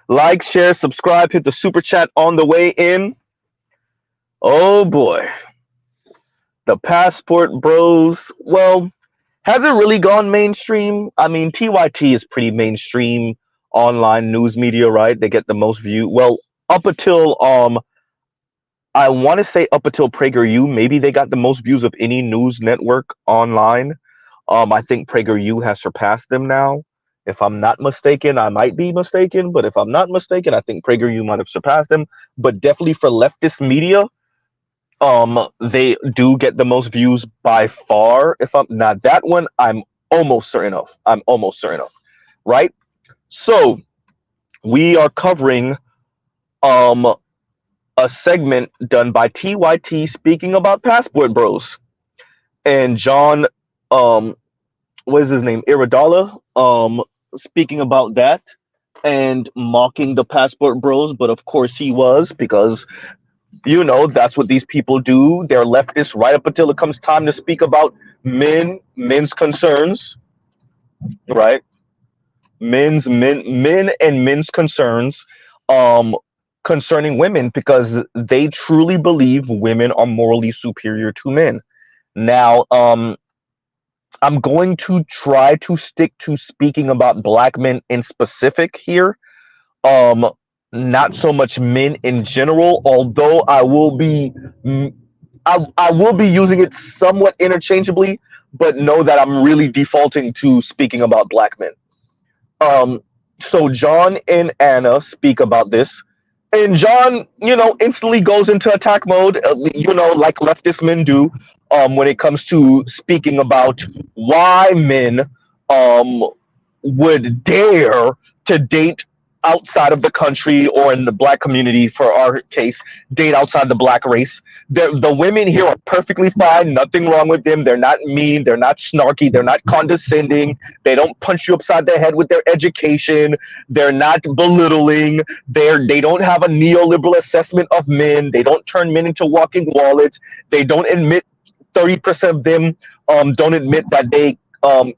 Like, share, subscribe, hit the super chat on the way in. Oh boy, the Passport Bros. Well, hasn't really gone mainstream. I mean, TYT is pretty mainstream online news media, right? They get the most view. Well, up until I want to say up until PragerU, maybe they got the most views of any news network online. I think PragerU has surpassed them now. If I'm not mistaken, I might be mistaken, but if I'm not mistaken, I think PragerU might have surpassed them. But definitely for leftist media, they do get the most views by far. If I'm not that one, I'm almost certain of. I'm almost certain of. Right? So we are covering um a segment done by TYT speaking about Passport Bros. And John, um what is his name? Iridala, speaking about that and mocking the Passport Bros, but of course he was, because that's what these people do. They're leftists right up until it comes time to speak about men's concerns, right? Men and men's concerns, um, concerning women, because they truly believe women are morally superior to men. Now, I'm going to try to stick to speaking about black men in specific here. Um, Not so much men in general, although I will be using it somewhat interchangeably, but know that I'm really defaulting to speaking about black men. Um, so John and Anna speak about this, and John, instantly goes into attack mode, like leftist men do, when it comes to speaking about why men um, would dare to date outside of the country, or in the black community, for our case, date outside the black race. The women here are perfectly fine, nothing wrong with them. They're not mean, they're not snarky, they're not condescending, they don't punch you upside the head with their education, they're not belittling, they don't have a neoliberal assessment of men, they don't turn men into walking wallets, they don't admit 30% of them don't admit that they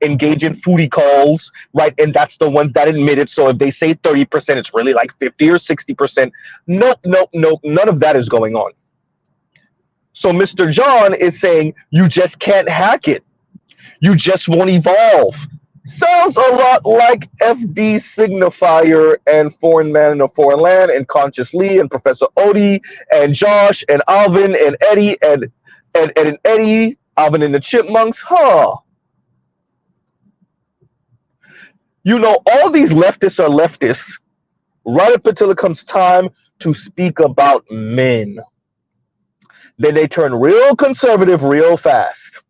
engage in foodie calls, right? And that's the ones that admit it. So if they say 30%, it's really like 50 or 60%. Nope, nope, nope. None of that is going on. So Mr. John is saying you just can't hack it. You just won't evolve. Sounds a lot like FD Signifier and Foreign Man in a Foreign Land and Conscious Lee and Professor Odie and Josh and Alvin and Eddie and Eddie, Alvin and the Chipmunks. Huh. All these leftists are leftists right up until it comes time to speak about men. Then they turn real conservative real fast.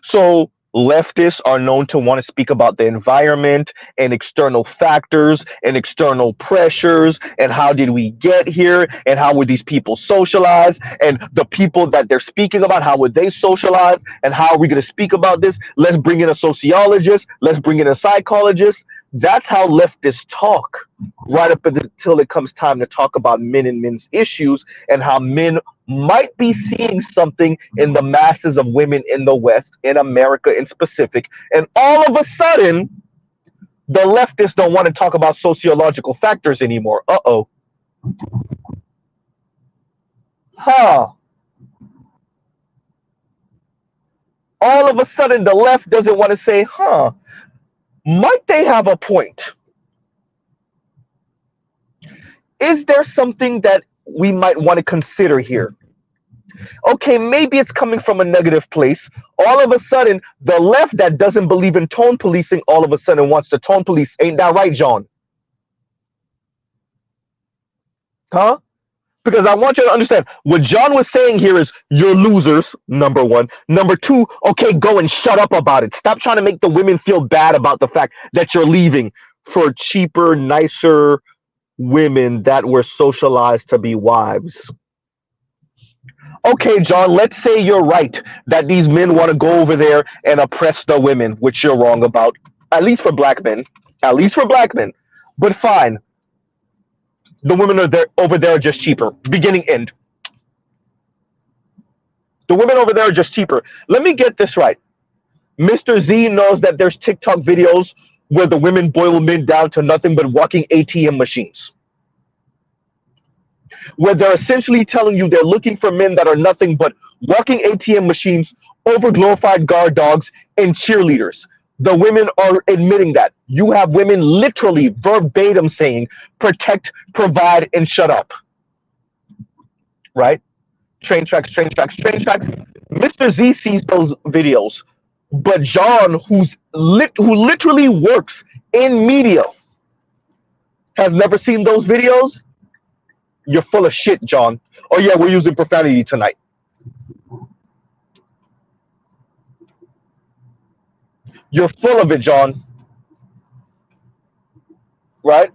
So leftists are known to want to speak about the environment and external factors and external pressures and how did we get here and how would these people socialize, and the people that they're speaking about, how would they socialize, and how are we going to speak about this? Let's bring in a sociologist, let's bring in a psychologist. That's how leftists talk right up until it comes time to talk about men and men's issues, and how men might be seeing something in the masses of women in the West, in America in specific. And all of a sudden, the leftists don't want to talk about sociological factors anymore. Uh-oh. Huh. All of a sudden, the left doesn't want to say, might they have a point? Is there something that we might want to consider here? Okay, maybe it's coming from a negative place. All of a sudden, the left that doesn't believe in tone policing all of a sudden wants to tone police. Ain't that right, John? Huh? Because I want you to understand what John was saying here is you're losers, number one. Number two, okay, go and shut up about it. Stop trying to make the women feel bad about the fact that you're leaving for cheaper, nicer women that were socialized to be wives. Okay, John, let's say you're right that these men want to go over there and oppress the women, which you're wrong about, at least for black men. At least for black men. But fine. The women are there over there are just cheaper. Beginning, end. The women over there are just cheaper. Let me get this right. Mr. Z knows that there's TikTok videos where the women boil men down to nothing but walking ATM machines, where they're essentially telling you they're looking for men that are nothing but walking ATM machines, overglorified guard dogs, and cheerleaders. The women are admitting that. You have women literally verbatim saying, protect, provide, and shut up. Right? Train tracks, train tracks, train tracks. Mr. Z sees those videos, but John, who literally works in media, has never seen those videos. You're full of shit, John. Oh yeah, we're using profanity tonight. You're full of it, John. Right?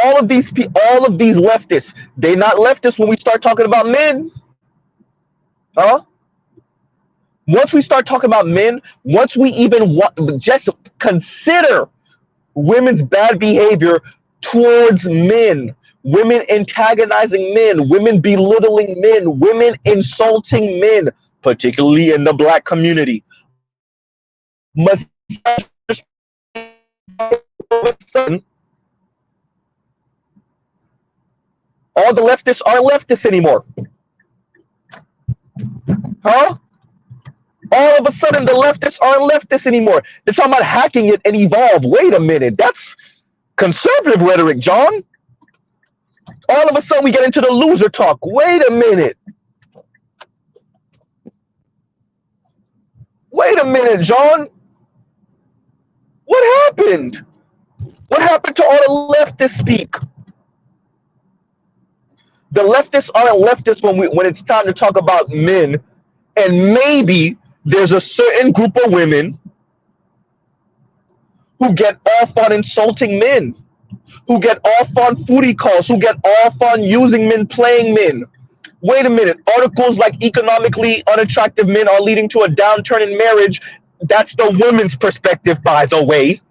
All of these leftists, they're not leftists when we start talking about men. Huh? Once we start talking about men, once we even just consider women's bad behavior towards men, women antagonizing men, women belittling men, women insulting men, particularly in the black community, must all the leftists aren't leftists anymore. Huh? All of a sudden, the leftists aren't leftists anymore. They're talking about hacking it and evolve. Wait a minute. That's conservative rhetoric, John. All of a sudden, we get into the loser talk. Wait a minute. Wait a minute, John. What happened? What happened to all the leftists speak? The leftists aren't leftists when it's time to talk about men, and maybe there's a certain group of women who get off on insulting men, who get off on foodie calls, who get off on using men, playing men. Wait a minute. Articles like economically unattractive men are leading to a downturn in marriage. That's the woman's perspective, by the way.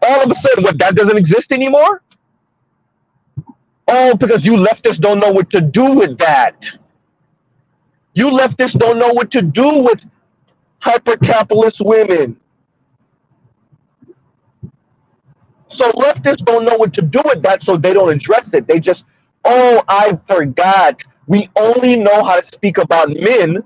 All of a sudden, what, that doesn't exist anymore? Oh, because you leftists don't know what to do with that. You leftists don't know what to do with hyper-capitalist women. So leftists don't know what to do with that, so they don't address it. They just, oh, I forgot. We only know how to speak about men,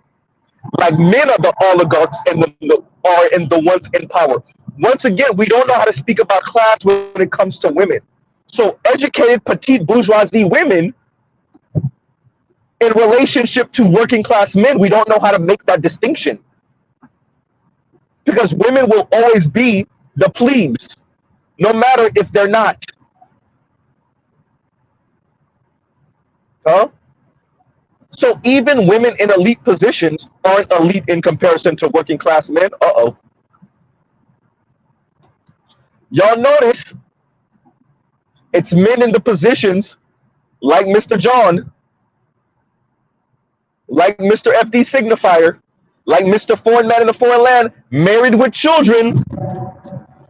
like men are the oligarchs and the ones in power. Once again, we don't know how to speak about class when it comes to women. So educated petite bourgeoisie women in relationship to working class men, we don't know how to make that distinction. Because women will always be the plebes, no matter if they're not. Huh? So even women in elite positions aren't elite in comparison to working class men. Uh-oh. Y'all notice it's men in the positions like Mr. John, like Mr. FD Signifier, like Mr. Foreign Man in a Foreign Land, married with children,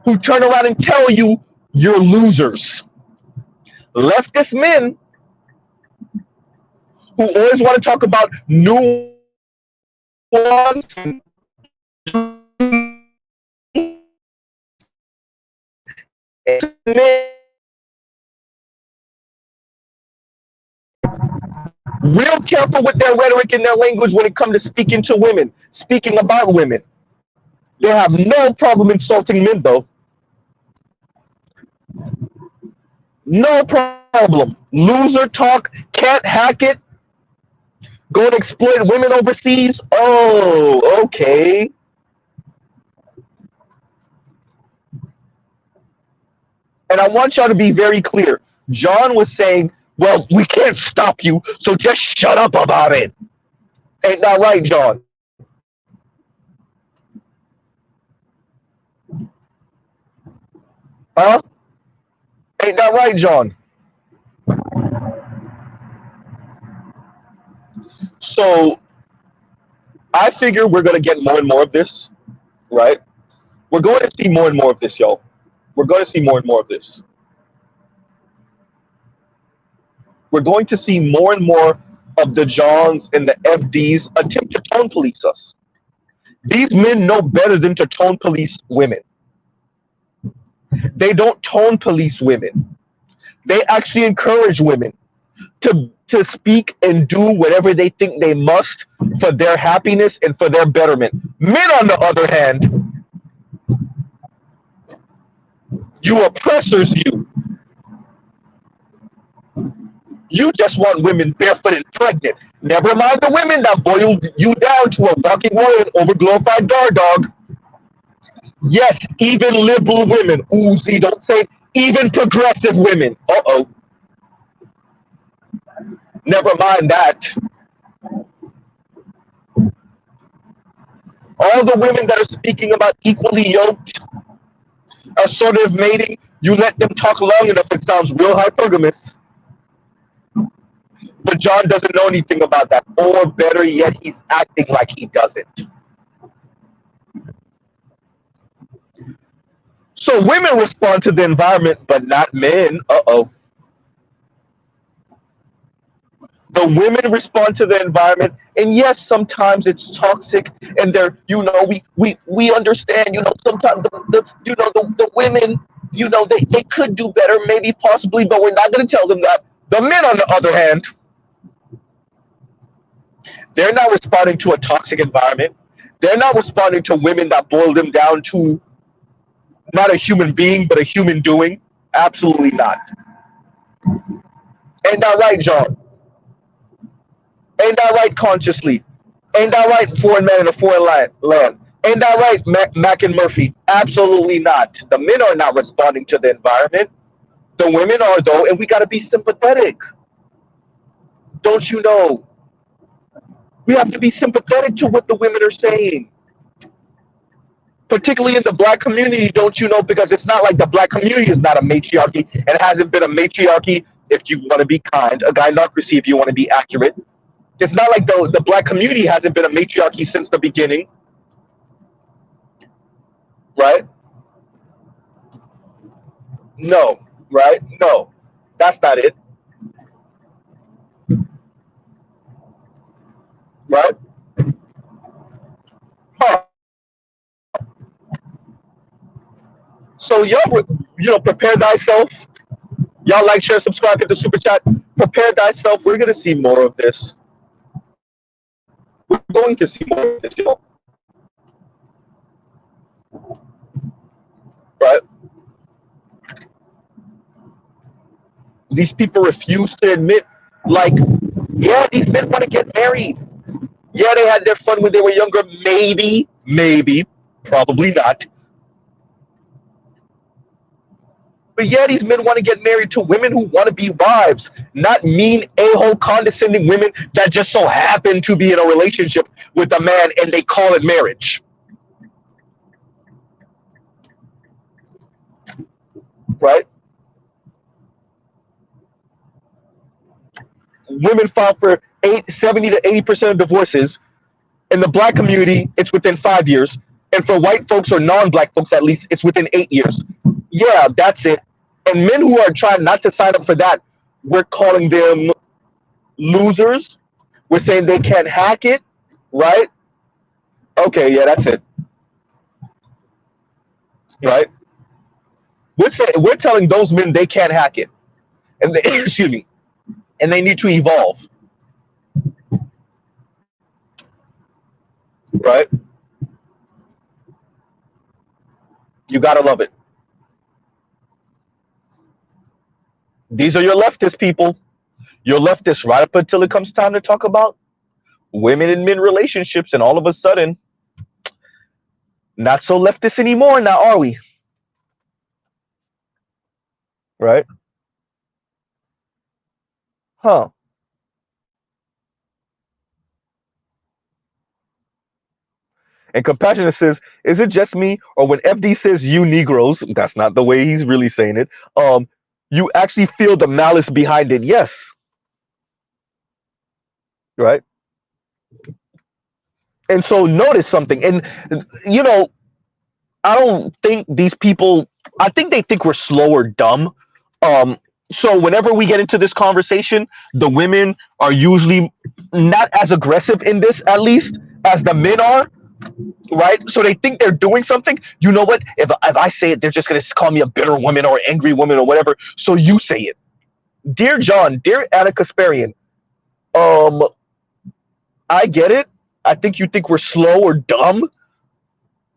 who turn around and tell you you're losers. Leftist men who always want to talk about nuance and real careful with their rhetoric and their language when it comes to speaking to women, speaking about women. They have no problem insulting men, though. No problem. Loser talk, can't hack it, go and exploit women overseas. Oh, okay. And I want y'all to be very clear. John was saying, well, we can't stop you, so just shut up about it. Ain't that right, John? Huh? Ain't that right, John? So I figure we're going to get more and more of this, right? We're going to see more and more of this, y'all. We're going to see more and more of this. We're going to see more and more of the Johns and the FDs attempt to tone police us. These men know better than to tone police women. They don't tone police women. They actually encourage women to speak and do whatever they think they must for their happiness and for their betterment. Men, on the other hand, you oppressors, you just want women barefoot and pregnant. Never mind the women that boiled you down to a walking warrior and overglorified guard dog. Yes, even liberal women. Uzi, don't say even progressive women. Uh-oh. Never mind that. All the women that are speaking about equally yoked, assortative mating, you let them talk long enough, it sounds real hypergamous. But John doesn't know anything about that. Or better yet, he's acting like he doesn't. So women respond to the environment, but not men. Uh-oh. The women respond to the environment, and yes, sometimes it's toxic, and they're, we understand, sometimes the women, they could do better, maybe, possibly, but we're not going to tell them that. The men, on the other hand, they're not responding to a toxic environment. They're not responding to women that boil them down to not a human being, but a human doing. Absolutely not. Ain't that right, John? Ain't that right, consciously? Ain't that right, foreign man in a foreign land? Ain't that right, Mac and Murphy? Absolutely not. The men are not responding to the environment. The women are, though, and we got to be sympathetic. Don't you know? We have to be sympathetic to what the women are saying. Particularly in the black community, don't you know? Because it's not like the black community is not a matriarchy, and it hasn't been a matriarchy, if you want to be kind, a gynocracy if you want to be accurate. It's not like the black community hasn't been a matriarchy since the beginning, right? No, right? No, that's not it, right? Huh. So y'all, prepare thyself. Y'all like, share, subscribe, hit the super chat. Prepare thyself. We're gonna see more of this. We're going to see more of this, right? These people refuse to admit, like, yeah, these men want to get married. Yeah, they had their fun when they were younger. Maybe, probably not. But yeah, these men want to get married to women who want to be wives, not mean, a-hole, condescending women that just so happen to be in a relationship with a man and they call it marriage. Right? Women file for 70 to 80% of divorces. In the black community, it's within 5 years. And for white folks or non-black folks, at least, it's within 8 years. Yeah, that's it. And men who are trying not to sign up for that, we're calling them losers. We're saying they can't hack it, right? Okay, yeah, that's it. Right? We're telling those men they can't hack it. And they, excuse me. And they need to evolve. Right? You gotta love it. These are your leftist people. Your leftists right up until it comes time to talk about women and men relationships, and all of a sudden, not so leftist anymore now, are we? Right? Huh. And Compassionate says, is it just me, or when FD says you Negroes, that's not the way he's really saying it, you actually feel the malice behind it? Yes. Right? And so notice something, and I don't think these people, I think they think we're slow or dumb. So whenever we get into this conversation, the women are usually not as aggressive in this, at least, as the men are. right? So they think they're doing something. You know what? If I say it, they're just gonna call me a bitter woman or angry woman or whatever. So you say it, dear John, dear Anna Kasparian. Um, I get it. I think you think we're slow or dumb,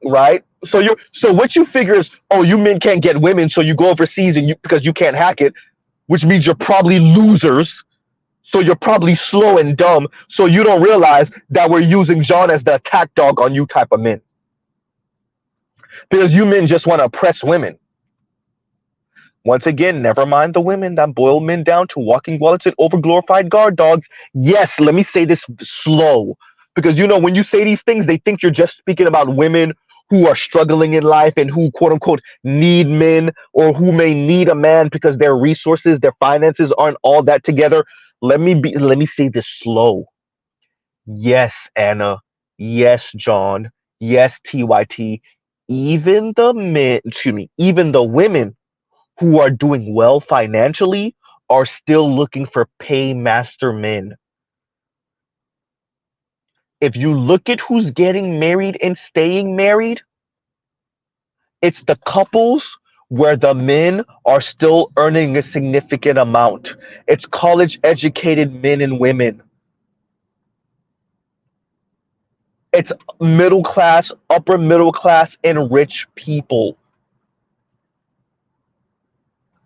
right? So what you figure is, oh, you men can't get women, so you go overseas and you because you can't hack it, which means you're probably losers. So you're probably slow and dumb. So you don't realize that we're using John as the attack dog on you type of men. Because you men just want to oppress women. Once again, never mind the women that boil men down to walking wallets and overglorified guard dogs. Yes, let me say this slow. Because when you say these things, they think you're just speaking about women who are struggling in life and who quote unquote need men or who may need a man because their resources, their finances aren't all that together. Let me say this slow. Yes, Anna. Yes, John. Yes, TYT. Even the men, excuse me, even the women who are doing well financially are still looking for paymaster men. If you look at who's getting married and staying married, it's the couples where the men are still earning a significant amount. It's college educated men and women. It's middle class, upper middle class, and rich people.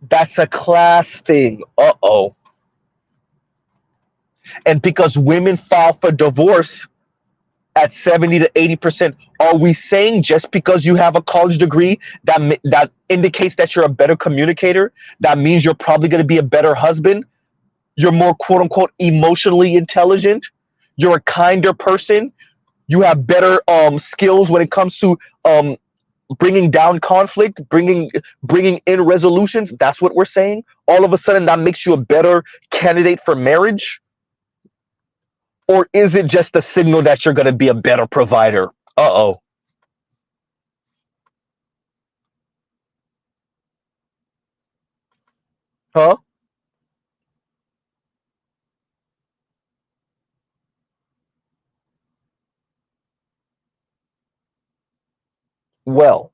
That's a class thing. Uh-oh. And because women file for divorce at 70 to 80%, are we saying just because you have a college degree that indicates that you're a better communicator? That means you're probably going to be a better husband? You're more quote unquote emotionally intelligent? You're a kinder person? You have better skills when it comes to bringing down conflict, bringing in resolutions? That's what we're saying. All of a sudden, that makes you a better candidate for marriage? Or is it just a signal that you're going to be a better provider? Uh-oh. Huh? Well,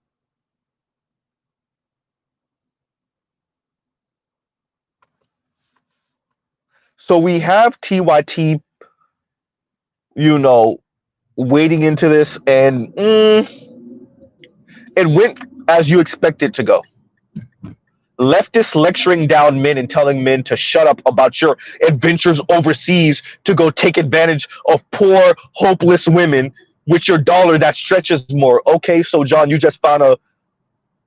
so we have TYT, you know, wading into this, and it went as you expect it to go. Leftists lecturing down men and telling men to shut up about your adventures overseas to go take advantage of poor, hopeless women with your dollar that stretches more. Okay, so John, you just found a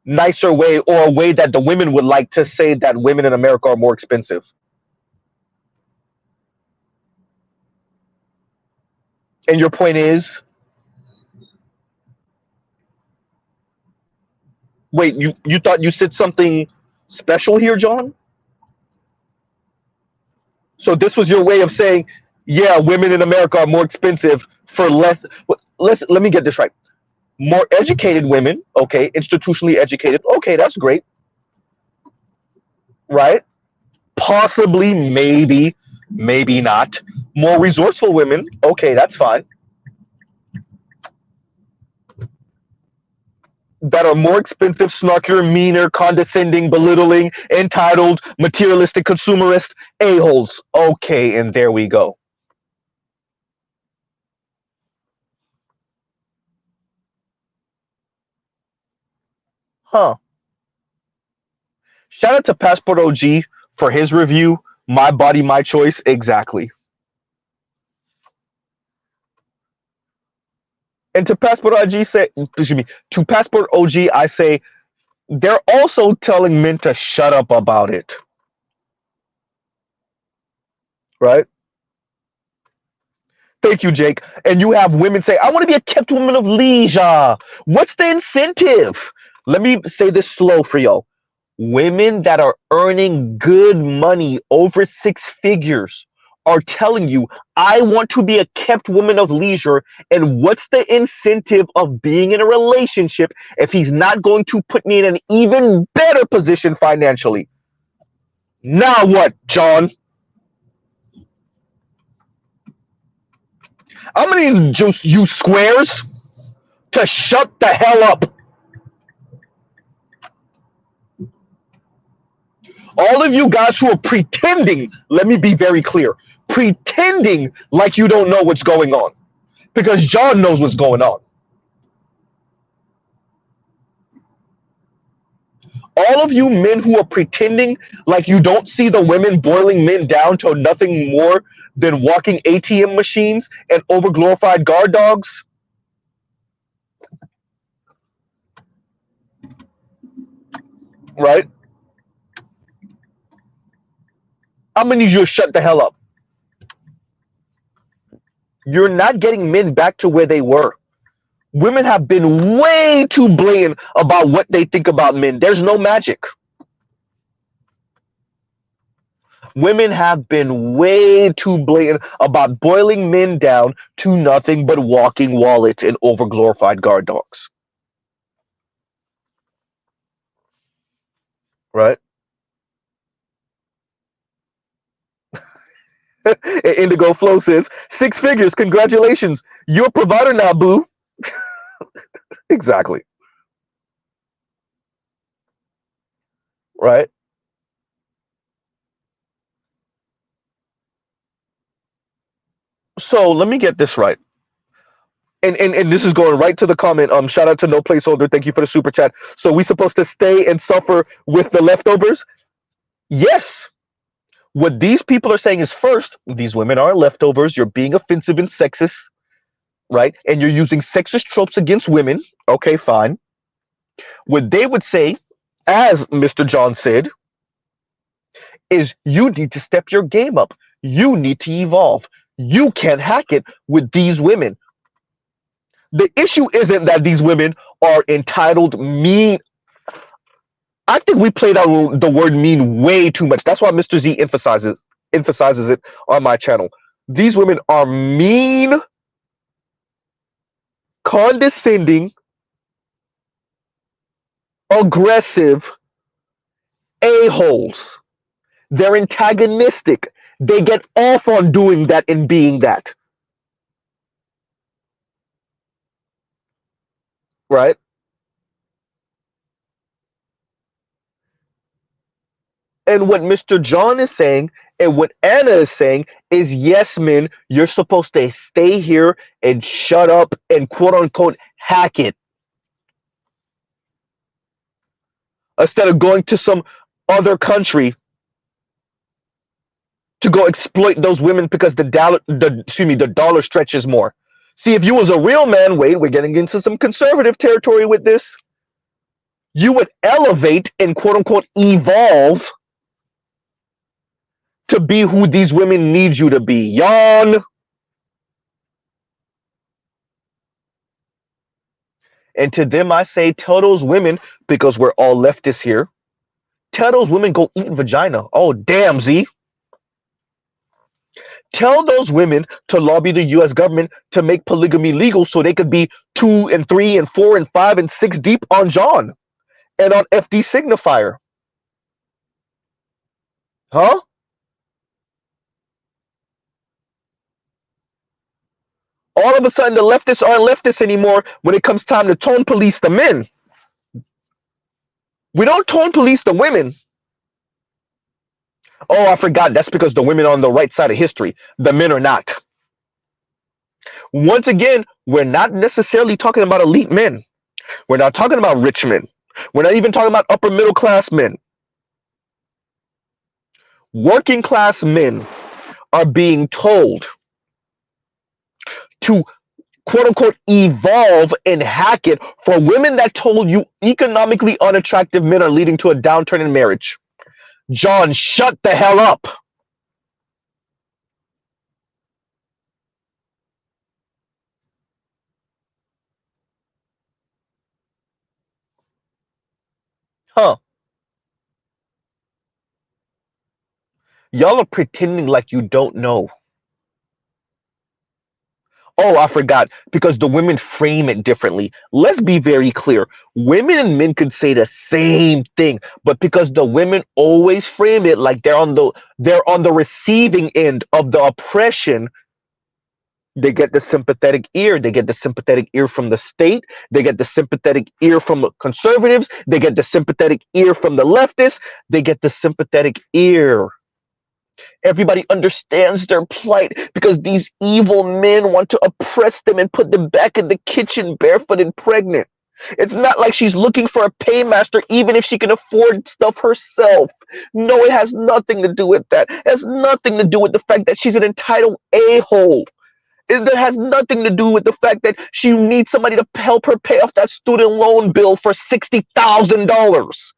nicer way or a way that the women would like to say that women in America are more expensive. And your point is, wait, you thought you said something special here, John? So this was your way of saying, yeah, women in America are more expensive for less. Let me get this right. More educated women, okay, institutionally educated, okay, that's great, right? Possibly, maybe not. More resourceful women, okay, that's fine. That are more expensive, snarkier, meaner, condescending, belittling, entitled, materialistic, consumerist a-holes. Okay, and there we go. Huh. Shout out to Passport OG for his review. My body, my choice. Exactly. And to Passport OG say, excuse me, to Passport OG, I say they're also telling men to shut up about it. Right? Thank you, Jake. And you have women say, I want to be a kept woman of leisure. What's the incentive? Let me say this slow for y'all. Women that are earning good money over six figures are telling you, I want to be a kept woman of leisure. And what's the incentive of being in a relationship if he's not going to put me in an even better position financially? Now what, John? I'm going to just use squares. to shut the hell up. All of you guys who are pretending, let me be very clear, pretending like you don't know what's going on, because John knows what's going on. All of you men who are pretending like you don't see the women boiling men down to nothing more than walking ATM machines and overglorified guard dogs, right? I'm gonna need you to shut the hell up. You're not getting men back to where they were. Women have been way too blatant about what they think about men. There's no magic. Women have been way too blatant about boiling men down to nothing but walking wallets and overglorified guard dogs. Right? Indigo Flow says, 6 figures, congratulations. You're a provider now, boo. Exactly. Right? So let me get this right. And this is going right to the comment. Shout out to No Placeholder. Thank you for the super chat. So we supposed to stay and suffer with the leftovers? Yes. What these people are saying is, first, these women are leftovers. You're being offensive and sexist, right? And you're using sexist tropes against women. Okay, fine. What they would say, as Mr. John said, is you need to step your game up. You need to evolve. You can't hack it with these women. The issue isn't that these women are entitled, mean. I think we played out the word mean way too much. That's why Mr. Z emphasizes it on my channel. These women are mean, condescending, aggressive a-holes. They're antagonistic. They get off on doing that and being that. Right? And what Mr. John is saying and what Anna is saying is, yes, men, you're supposed to stay here and shut up and quote unquote hack it. Instead of going to some other country to go exploit those women because the dollar stretches more. See, if you was a real man, Wade, we're getting into some conservative territory with this. You would elevate and quote unquote evolve to be who these women need you to be. Yawn. And to them, I say, tell those women, because we're all leftists here, tell those women go eat vagina. Oh, damn, Z. Tell those women to lobby the U.S. government to make polygamy legal so they could be 2 and 3 and 4 and 5 and 6 deep on John and on FD Signifier. Huh? All of a sudden, the leftists aren't leftists anymore when it comes time to tone police the men. We don't tone police the women. Oh, I forgot. That's because the women are on the right side of history. The men are not. Once again, we're not necessarily talking about elite men. We're not talking about rich men. We're not even talking about upper middle class men. Working class men are being told to quote unquote evolve and hack it for women that told you economically unattractive men are leading to a downturn in marriage. John, shut the hell up. Huh. Y'all are pretending like you don't know. Oh, I forgot, because the women frame it differently. Let's be very clear. Women and men could say the same thing, but because the women always frame it like they're on the receiving end of the oppression, They get the sympathetic ear. They get the sympathetic ear from the state. They get the sympathetic ear from the conservatives. They get the sympathetic ear from the leftists. They get the sympathetic ear. Everybody understands their plight because these evil men want to oppress them and put them back in the kitchen barefoot and pregnant. It's not like she's looking for a paymaster, even if she can afford stuff herself. No, it has nothing to do with that. It has nothing to do with the fact that she's an entitled a-hole. It has nothing to do with the fact that she needs somebody to help her pay off that student loan bill for $60,000.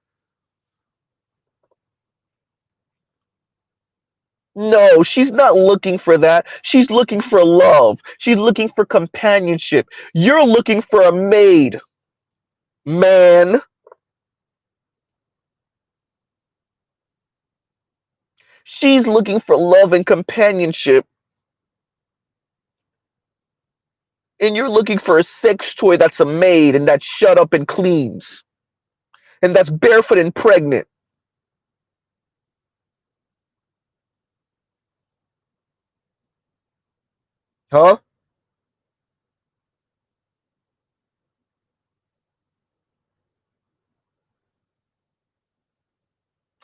No, she's not looking for that. She's looking for love. She's looking for companionship. You're looking for a maid, man. She's looking for love and companionship, and you're looking for a sex toy that's a maid and that's shut up and cleans and that's barefoot and pregnant. Huh?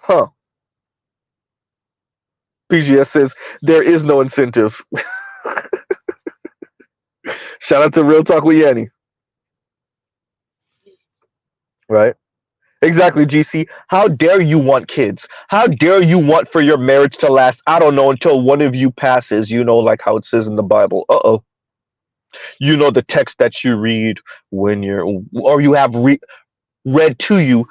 Huh. PGS says there is no incentive. Shout out to Real Talk with Yanni. Right? Exactly, GC. How dare you want kids? How dare you want for your marriage to last, I don't know, until one of you passes, like how it says in the Bible. Uh-oh. The text that you read when or you have read to you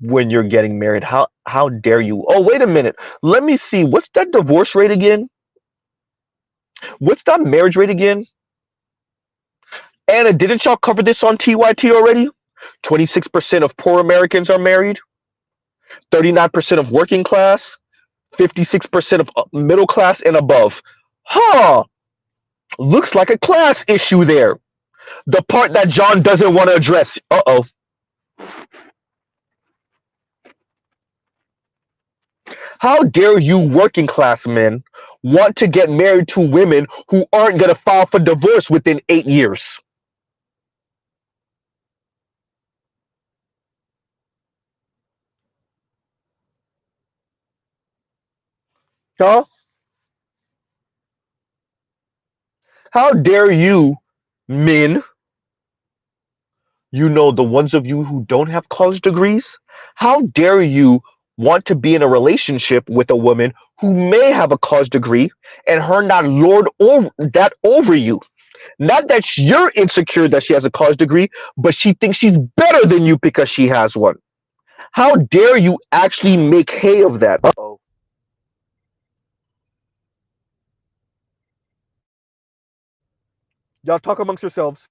when you're getting married. How dare you? Oh, wait a minute. Let me see. What's that divorce rate again? What's that marriage rate again? Anna, didn't y'all cover this on TYT already? 26% of poor Americans are married, 39% of working class, 56% of middle class and above. Huh. Looks like a class issue there. The part that John doesn't want to address. Uh-oh. How dare you working class men want to get married to women who aren't going to file for divorce within 8 years? Huh? How dare you, men, the ones of you who don't have college degrees, how dare you want to be in a relationship with a woman who may have a college degree and her not lord over that over you? Not that you're insecure that she has a college degree, but she thinks she's better than you because she has one. How dare you actually make hay of that? Uh-oh. Y'all talk amongst yourselves.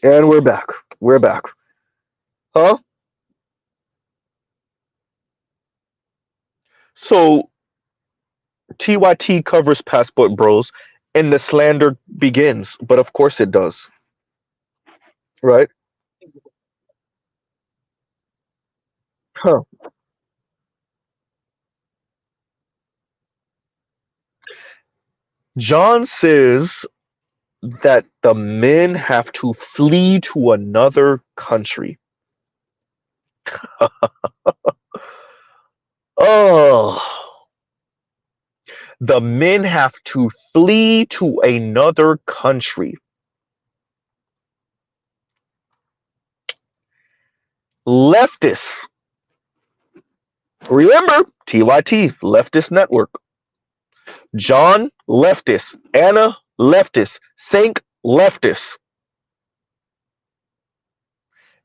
And we're back. We're back. Huh? So TYT covers Passport Bros and the slander begins, but of course it does. Right? Huh. John says that the men have to flee to another country. Oh, the men have to flee to another country. Leftists. Remember, TYT, Leftist Network. John, leftist. Anna, leftist. Sank, leftist.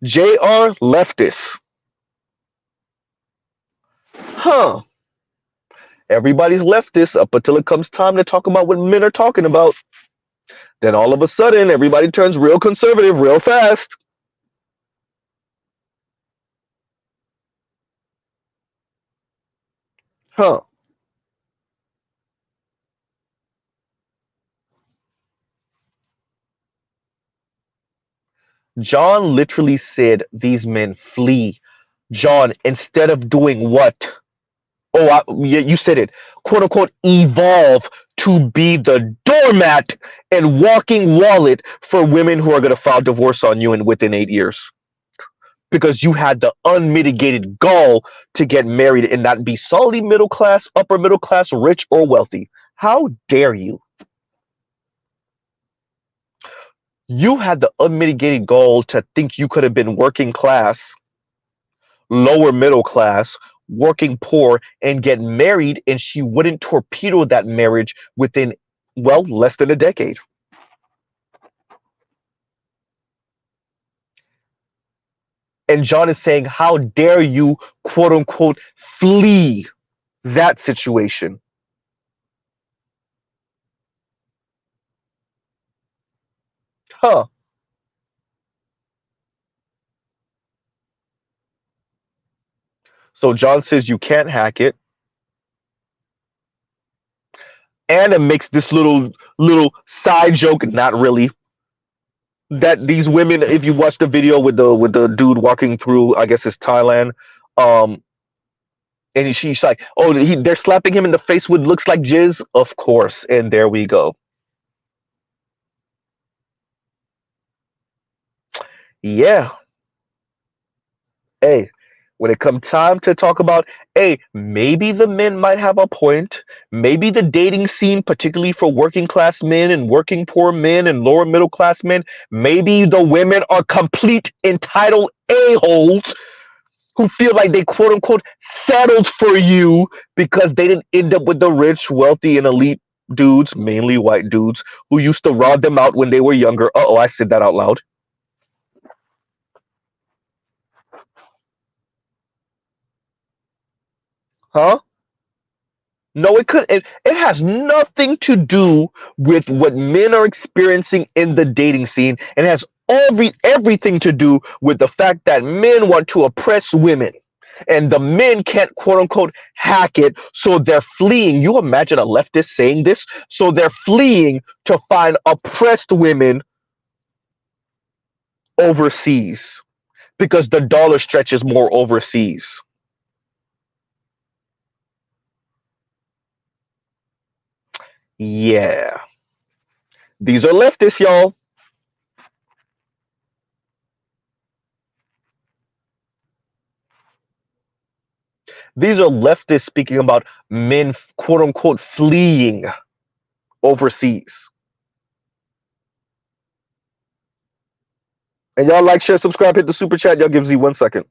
JR, leftist. Huh. Everybody's leftist up until it comes time to talk about what men are talking about. Then all of a sudden, everybody turns real conservative real fast. Huh. John literally said these men flee. John, instead of doing what? Oh, you said it. "Quote unquote," evolve to be the doormat and walking wallet for women who are going to file divorce on you in within 8 years because you had the unmitigated gall to get married and not be solidly middle class, upper middle class, rich or wealthy. How dare you? You had the unmitigated gall to think you could have been working class, lower middle class, working poor, and get married, and she wouldn't torpedo that marriage within, well, less than a decade. And John is saying, how dare you, quote unquote, flee that situation? Huh. So John says you can't hack it. Anna makes this little side joke, not really, that these women, if you watch the video with the dude walking through, I guess it's Thailand, um, and she's like, "Oh, they're slapping him in the face with looks like jizz." Of course, and there we go. Yeah, hey, when it come time to talk about, hey, maybe the men might have a point. Maybe the dating scene, particularly for working class men and working poor men and lower middle class men, maybe the women are complete entitled a-holes who feel like they quote unquote settled for you because they didn't end up with the rich, wealthy, and elite dudes, mainly white dudes, who used to rob them out when they were younger. Uh-oh, I said that out loud. Huh? No, it could. It has nothing to do with what men are experiencing in the dating scene, and it has everything to do with the fact that men want to oppress women, and the men can't quote unquote hack it, so they're fleeing. You imagine a leftist saying this? So they're fleeing to find oppressed women overseas because the dollar stretches more overseas. Yeah, these are leftists, y'all. These are leftists speaking about men, quote unquote, fleeing overseas. And y'all like, share, subscribe, hit the super chat. Y'all give Z 1 second.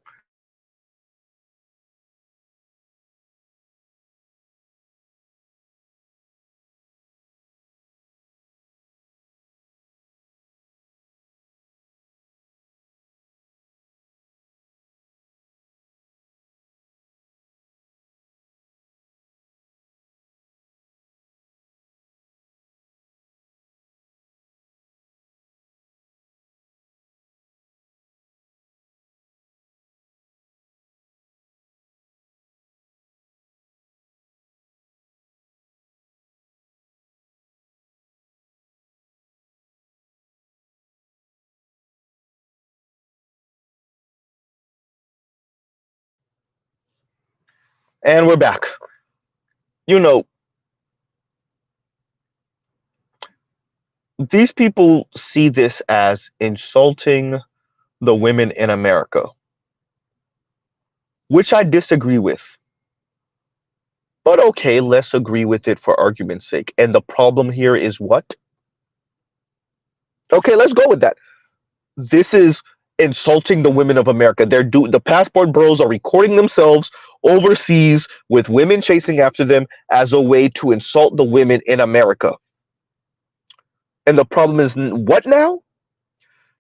And we're back. You know, these people see this as insulting the women in America, which I disagree with. But okay, let's agree with it for argument's sake. And the problem here is what? Okay, let's go with that. This is insulting the women of America. The passport bros are recording themselves overseas with women chasing after them as a way to insult the women in America. And the problem is what now?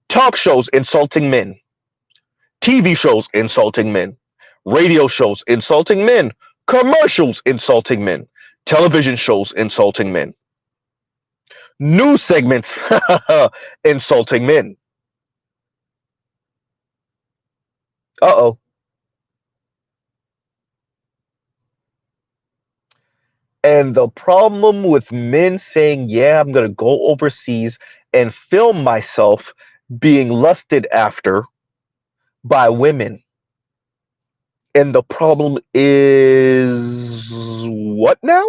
Talk shows insulting men, TV shows insulting men, radio shows insulting men, commercials insulting men, television shows insulting men, news segments insulting men. Uh-oh. And the problem with men saying, yeah, I'm going to go overseas and film myself being lusted after by women. And the problem is what now?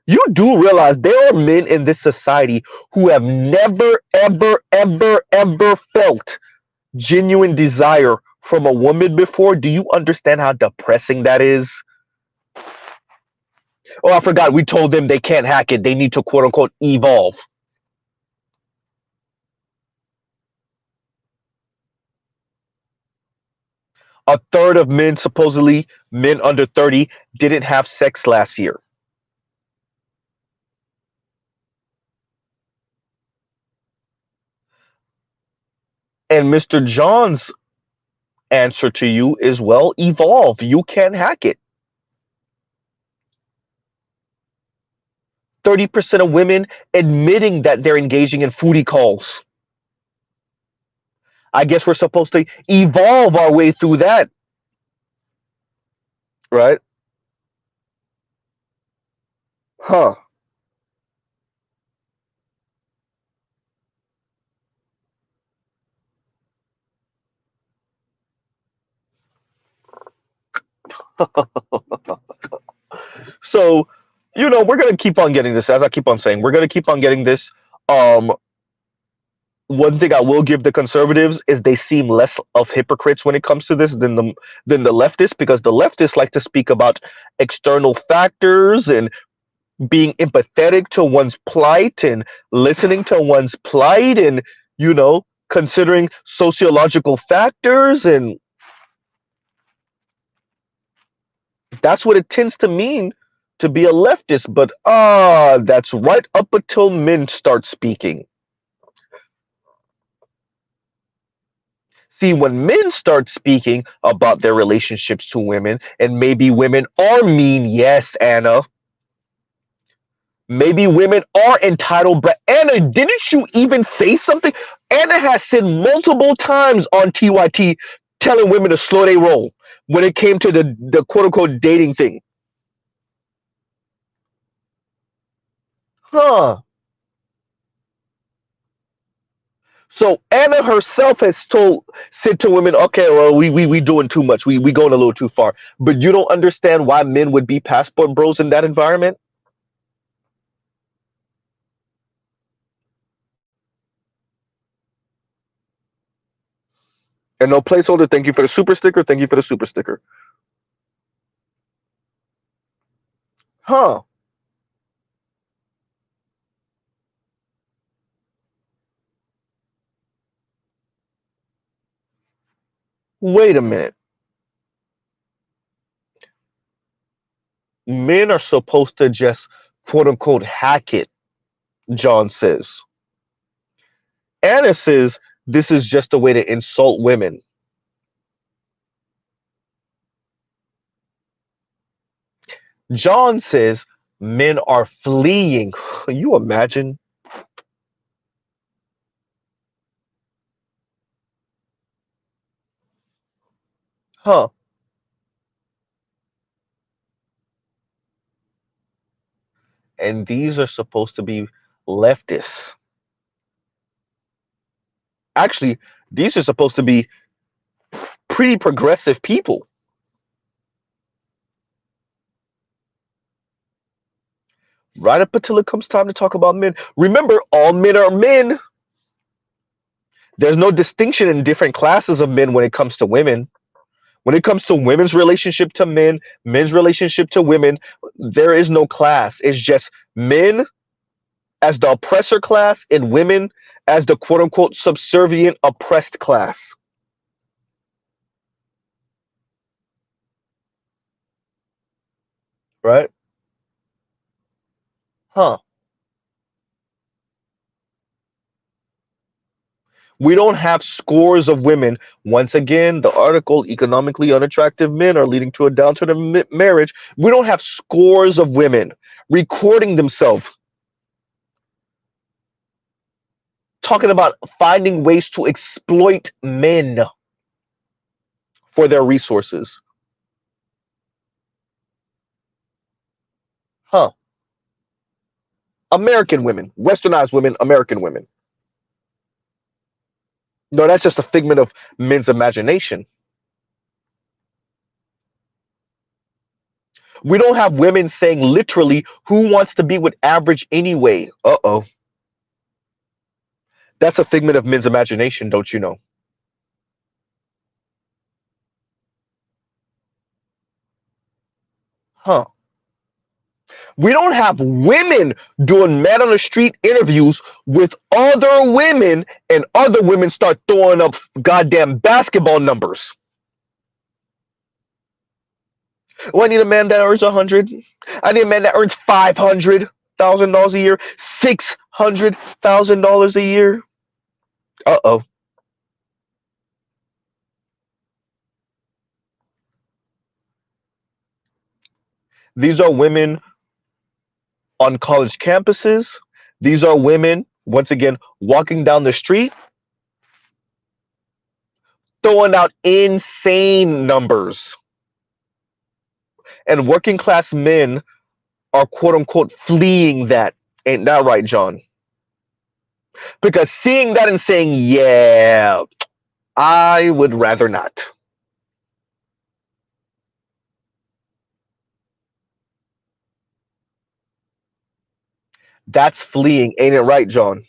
You do realize there are men in this society who have never, ever, ever, ever felt genuine desire from a woman before. Do you understand how depressing that is? Oh, I forgot. We told them they can't hack it. They need to quote unquote evolve. A third of men, supposedly men under 30, didn't have sex last year. And Mr. John's answer to you is, well, evolve. You can't hack it. 30% of women admitting that they're engaging in foodie calls. I guess we're supposed to evolve our way through that, right? Huh. So, we're going to keep on getting this. As I keep on saying, we're going to keep on getting this. Um, One thing I will give the conservatives is they seem less of hypocrites when it comes to this than the leftists, because the leftists like to speak about external factors and being empathetic to one's plight and listening to one's plight and considering sociological factors, and that's what it tends to mean to be a leftist. But that's right up until men start speaking. See, when men start speaking about their relationships to women, and maybe women are mean, yes, Anna. Maybe women are entitled, but Anna, didn't you even say something? Anna has said multiple times on TYT telling women to slow their roll when it came to the quote unquote dating thing. Huh. So Anna herself has said to women, okay, well, we doing too much. We going a little too far. But you don't understand why men would be passport bros in that environment? And no placeholder, thank you for the super sticker. Thank you for the super sticker. Huh. Wait a minute. Men are supposed to just quote unquote hack it, John says. Anna says this is just a way to insult women. John says men are fleeing. Can you imagine? Huh. And these are supposed to be leftists. Actually, these are supposed to be pretty progressive people. Right up until it comes time to talk about men. Remember, all men are men. There's no distinction in different classes of men when it comes to women. When it comes to women's relationship to men, men's relationship to women, there is no class. It's just men as the oppressor class and women as the quote unquote subservient oppressed class. Right? Huh. We don't have scores of women. Once again, the article, economically unattractive men are leading to a downturn of marriage. We don't have scores of women recording themselves talking about finding ways to exploit men for their resources. Huh. American women, westernized women, American women. No, that's just a figment of men's imagination. We don't have women saying literally, who wants to be with average anyway? Uh-oh. That's a figment of men's imagination, don't you know? Huh. We don't have women doing man on the street interviews with other women, and other women start throwing up goddamn basketball numbers. Well, I need a man that earns 100. I need a man that earns $500,000 a year, $600,000 a year. Uh-oh. These are women on college campuses. These are women, once again, walking down the street, throwing out insane numbers. And working class men are quote unquote fleeing that. Ain't that right, John? Because seeing that and saying, yeah, I would rather not. That's fleeing. Ain't it right, John?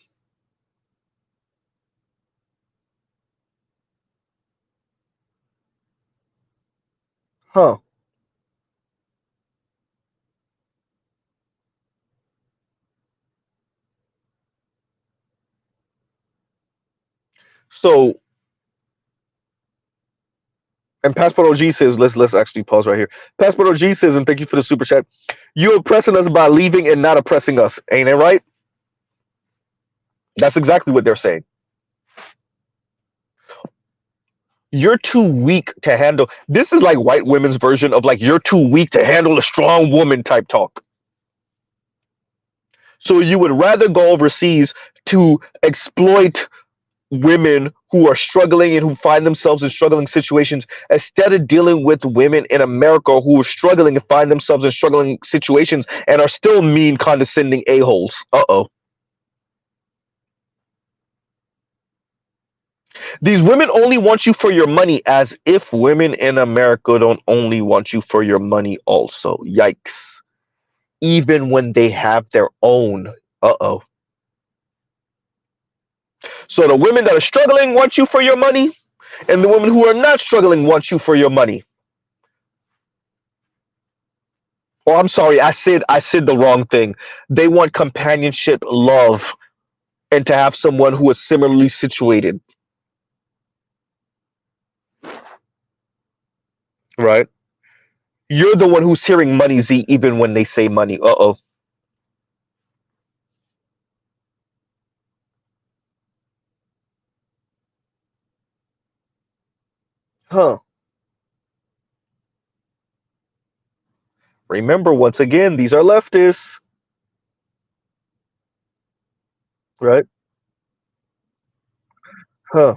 Huh. So, and Passport OG says, let's actually pause right here. Passport OG says, and thank you for the super chat. You oppressing us by leaving and not oppressing us. Ain't it right? That's exactly what they're saying. You're too weak to handle. This is like white women's version of like, you're too weak to handle a strong woman type talk. So you would rather go overseas to exploit women who are struggling and who find themselves in struggling situations instead of dealing with women in America who are struggling and find themselves in struggling situations and are still mean, condescending a-holes. Uh-oh. These women only want you for your money, as if women in America don't only want you for your money also. Yikes. Even when they have their own. Uh-oh. So the women that are struggling want you for your money, and the women who are not struggling want you for your money. Oh, I'm sorry, I said the wrong thing. They want companionship, love, and to have someone who is similarly situated. Right? You're the one who's hearing money, Z, even when they say money. Uh-oh. Huh. Remember, once again, these are leftists. Right? Huh.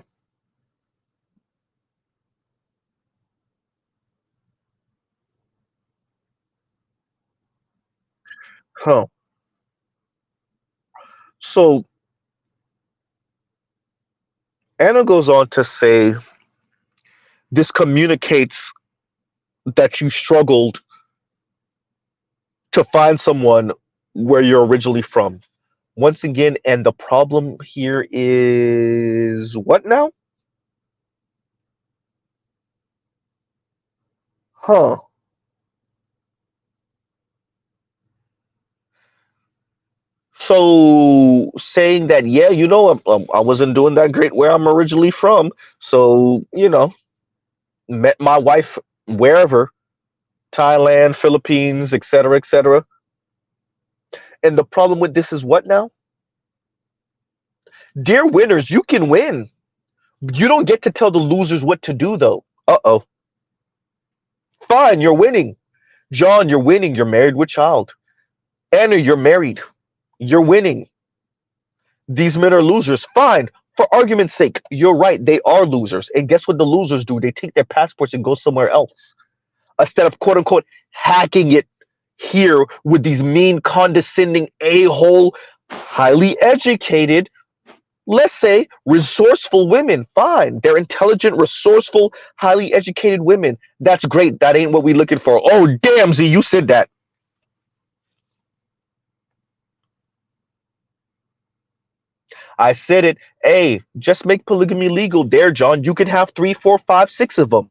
Huh. So Anna goes on to say this communicates that you struggled to find someone where you're originally from. Once again, and the problem here is what now? Huh. So saying that, yeah, I wasn't doing that great where I'm originally from. So, met my wife wherever, Thailand, Philippines, etc., etc. And the problem with this is what now? Dear winners, you can win. You don't get to tell the losers what to do, though. Uh-oh. Fine, you're winning. John, you're winning. You're married with child. Anna, you're married. You're winning. These men are losers. Fine. For argument's sake, you're right. They are losers. And guess what the losers do? They take their passports and go somewhere else. Instead of quote unquote hacking it here with these mean, condescending, a-hole, highly educated Let's say resourceful women, fine. They're intelligent, resourceful, highly educated women. That's great. That ain't what we're looking for. Oh, damn, Z, you said that. I said it. Hey, just make polygamy legal there, John. You could have three, four, five, six of them.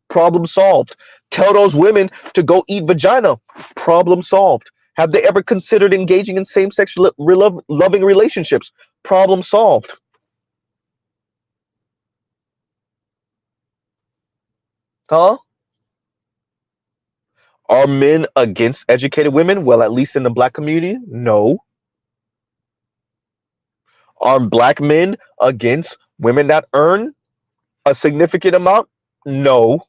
Problem solved. Tell those women to go eat vagina. Problem solved. Have they ever considered engaging in same-sex loving relationships? Problem solved. Huh? Are men against educated women? Well, at least in the black community, no. Are black men against women that earn a significant amount? No.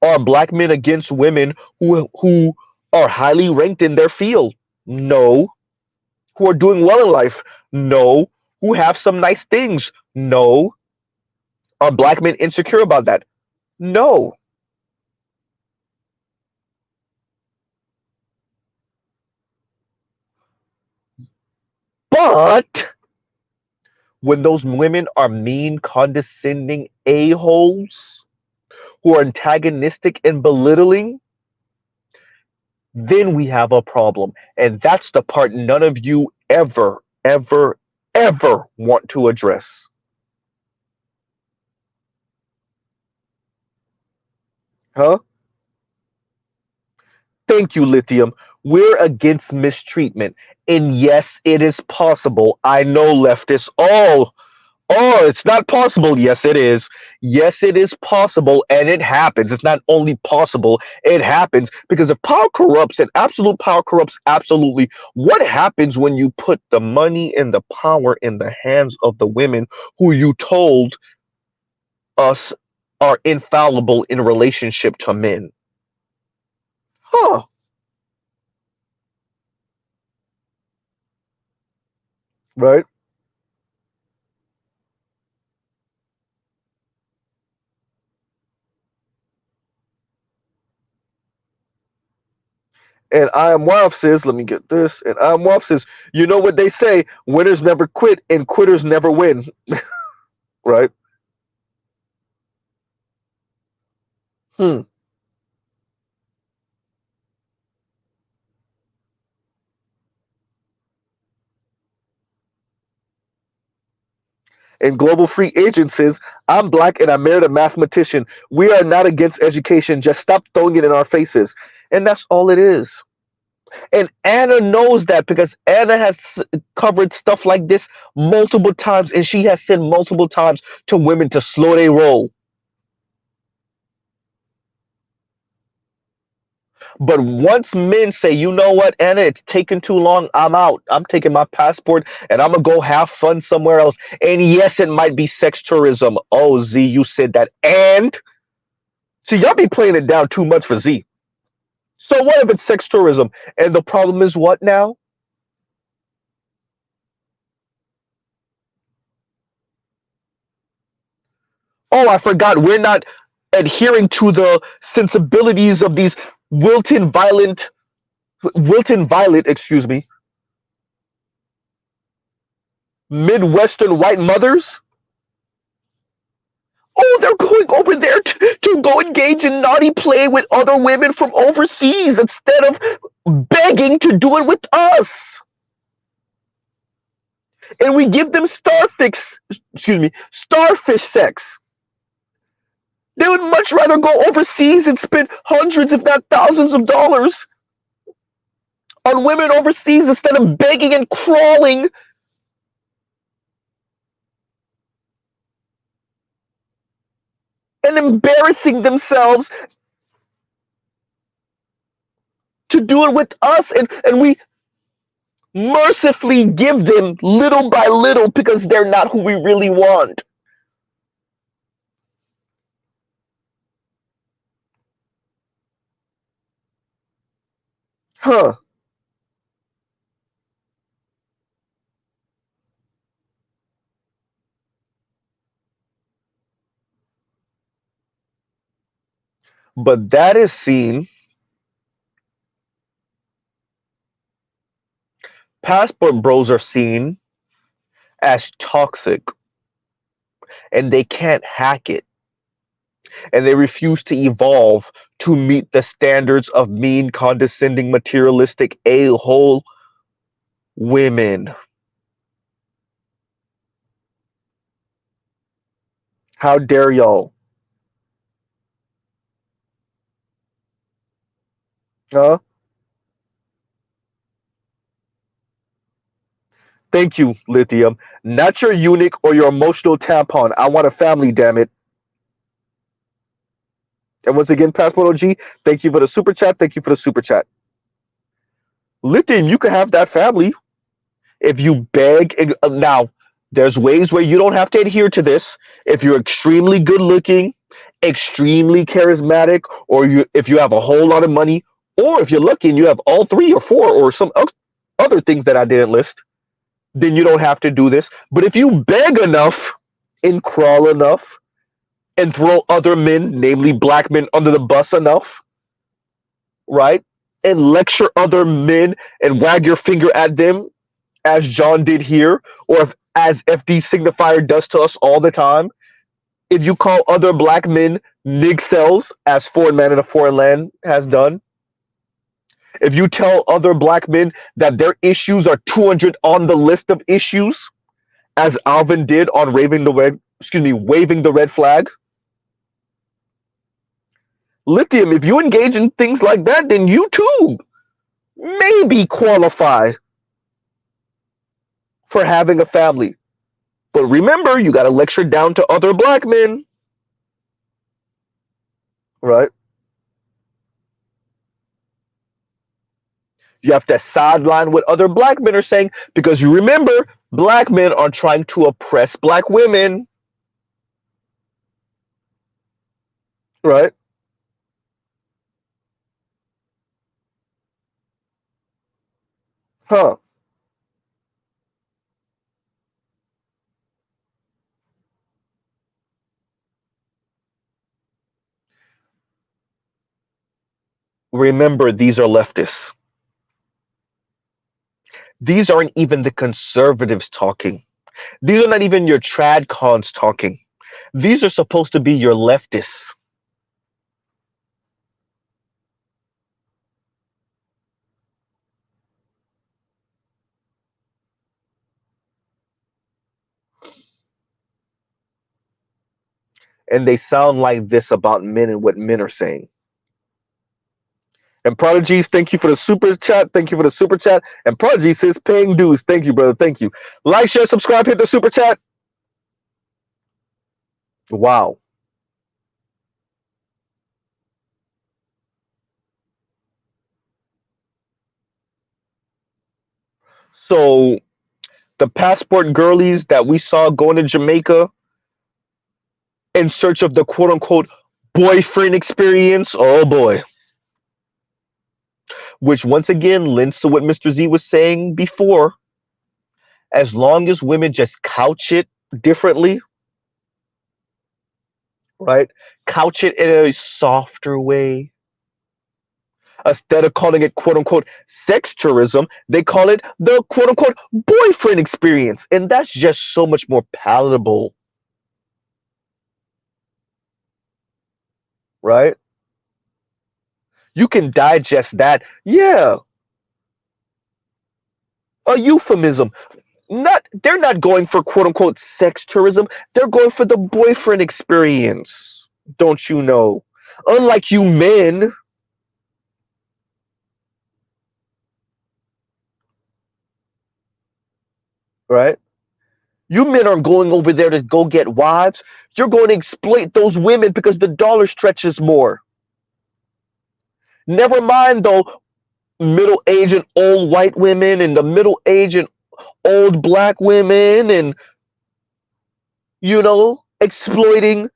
Are black men against women who are highly ranked in their field? No. Who are doing well in life? No. Who have some nice things? No. Are black men insecure about that? No. But when those women are mean, condescending a-holes who are antagonistic and belittling, then we have a problem. And that's the part none of you ever, ever, ever want to address. Huh? Thank you, Lithium. We're against mistreatment. And yes, it is possible. I know leftists. Oh, it's not possible. Yes, it is. Yes, it is possible, and it happens. It's not only possible, it happens because if power corrupts and absolute power corrupts absolutely, what happens when you put the money and the power in the hands of the women who you told us are infallible in relationship to men? Huh, right? And I am Wild says, let me get this. And I am Wild says, you know what they say, winners never quit and quitters never win, right? Hmm. And Global Free Agent says, I'm black and I married a mathematician. We are not against education. Just stop throwing it in our faces. And that's all it is. And Anna knows that because Anna has covered stuff like this multiple times and she has said multiple times to women to slow their roll. But once men say, you know what, Anna, it's taking too long, I'm out. I'm taking my passport and I'm going to go have fun somewhere else. And yes, it might be sex tourism. Oh, Z, you said that. And see, y'all be playing it down too much for Z. So what if it's sex tourism? And the problem is what now? Oh, I forgot. We're not adhering to the sensibilities of these Wilton violent, Wilton Violet, excuse me, Midwestern white mothers. Oh, they're going over there to go engage in naughty play with other women from overseas instead of begging to do it with us. And we give them starfish sex. They would much rather go overseas and spend hundreds, if not thousands of dollars on women overseas instead of begging and crawling and embarrassing themselves to do it with us. And we mercifully give them little by little because they're not who we really want. Huh. But that is seen Passport bros are seen as toxic, and they can't hack it, and they refuse to evolve to meet the standards of mean, condescending, materialistic, a-hole women. How dare y'all? Huh? Thank you, Lithium. Not your eunuch or your emotional tampon. I want a family, damn it. And once again, Passport OG, thank you for the super chat. Thank you for the super chat. Lithium, you can have that family if you beg. Now, there's ways where you don't have to adhere to this. If you're extremely good looking, extremely charismatic, or if you have a whole lot of money, or if you're lucky and you have all three or four or some other things that I didn't list, then you don't have to do this. But if you beg enough and crawl enough and throw other men, namely black men, under the bus enough, right? And lecture other men and wag your finger at them, as John did here, or as FD Signifier does to us all the time. If you call other black men nigcells, as Foreign Man in a Foreign Land has done, if you tell other black men that their issues are 200 on the list of issues, as Alvin did on waving the red flag, Lithium, if you engage in things like that, then you too maybe qualify for having a family. But remember, you got to lecture down to other black men, right? You have to sideline what other black men are saying, because you remember, black men are trying to oppress black women, right? Huh. Remember, these are leftists. These aren't even the conservatives talking. These are not even your trad cons talking. These are supposed to be your leftists. And they sound like this about men and what men are saying. And Prodigies, thank you for the super chat. Thank you for the super chat. And Prodigy says paying dues. Thank you, brother. Thank you. Like, share, subscribe, hit the super chat. Wow. So the passport girlies that we saw going to Jamaica in search of the quote unquote boyfriend experience, oh boy. Which once again lends to what Mr. Z was saying before. As long as women just couch it differently, right? Couch it in a softer way. Instead of calling it quote unquote sex tourism, they call it the quote unquote boyfriend experience. And that's just so much more palatable, right? You can digest that. Yeah, a euphemism. Not they're not going for quote unquote sex tourism. They're going for the boyfriend experience. Don't you know? Unlike you men, right? You men aren't going over there to go get wives. You're going to exploit those women because the dollar stretches more. Never mind though, middle-aged and old white women and the middle-aged and old black women, and exploiting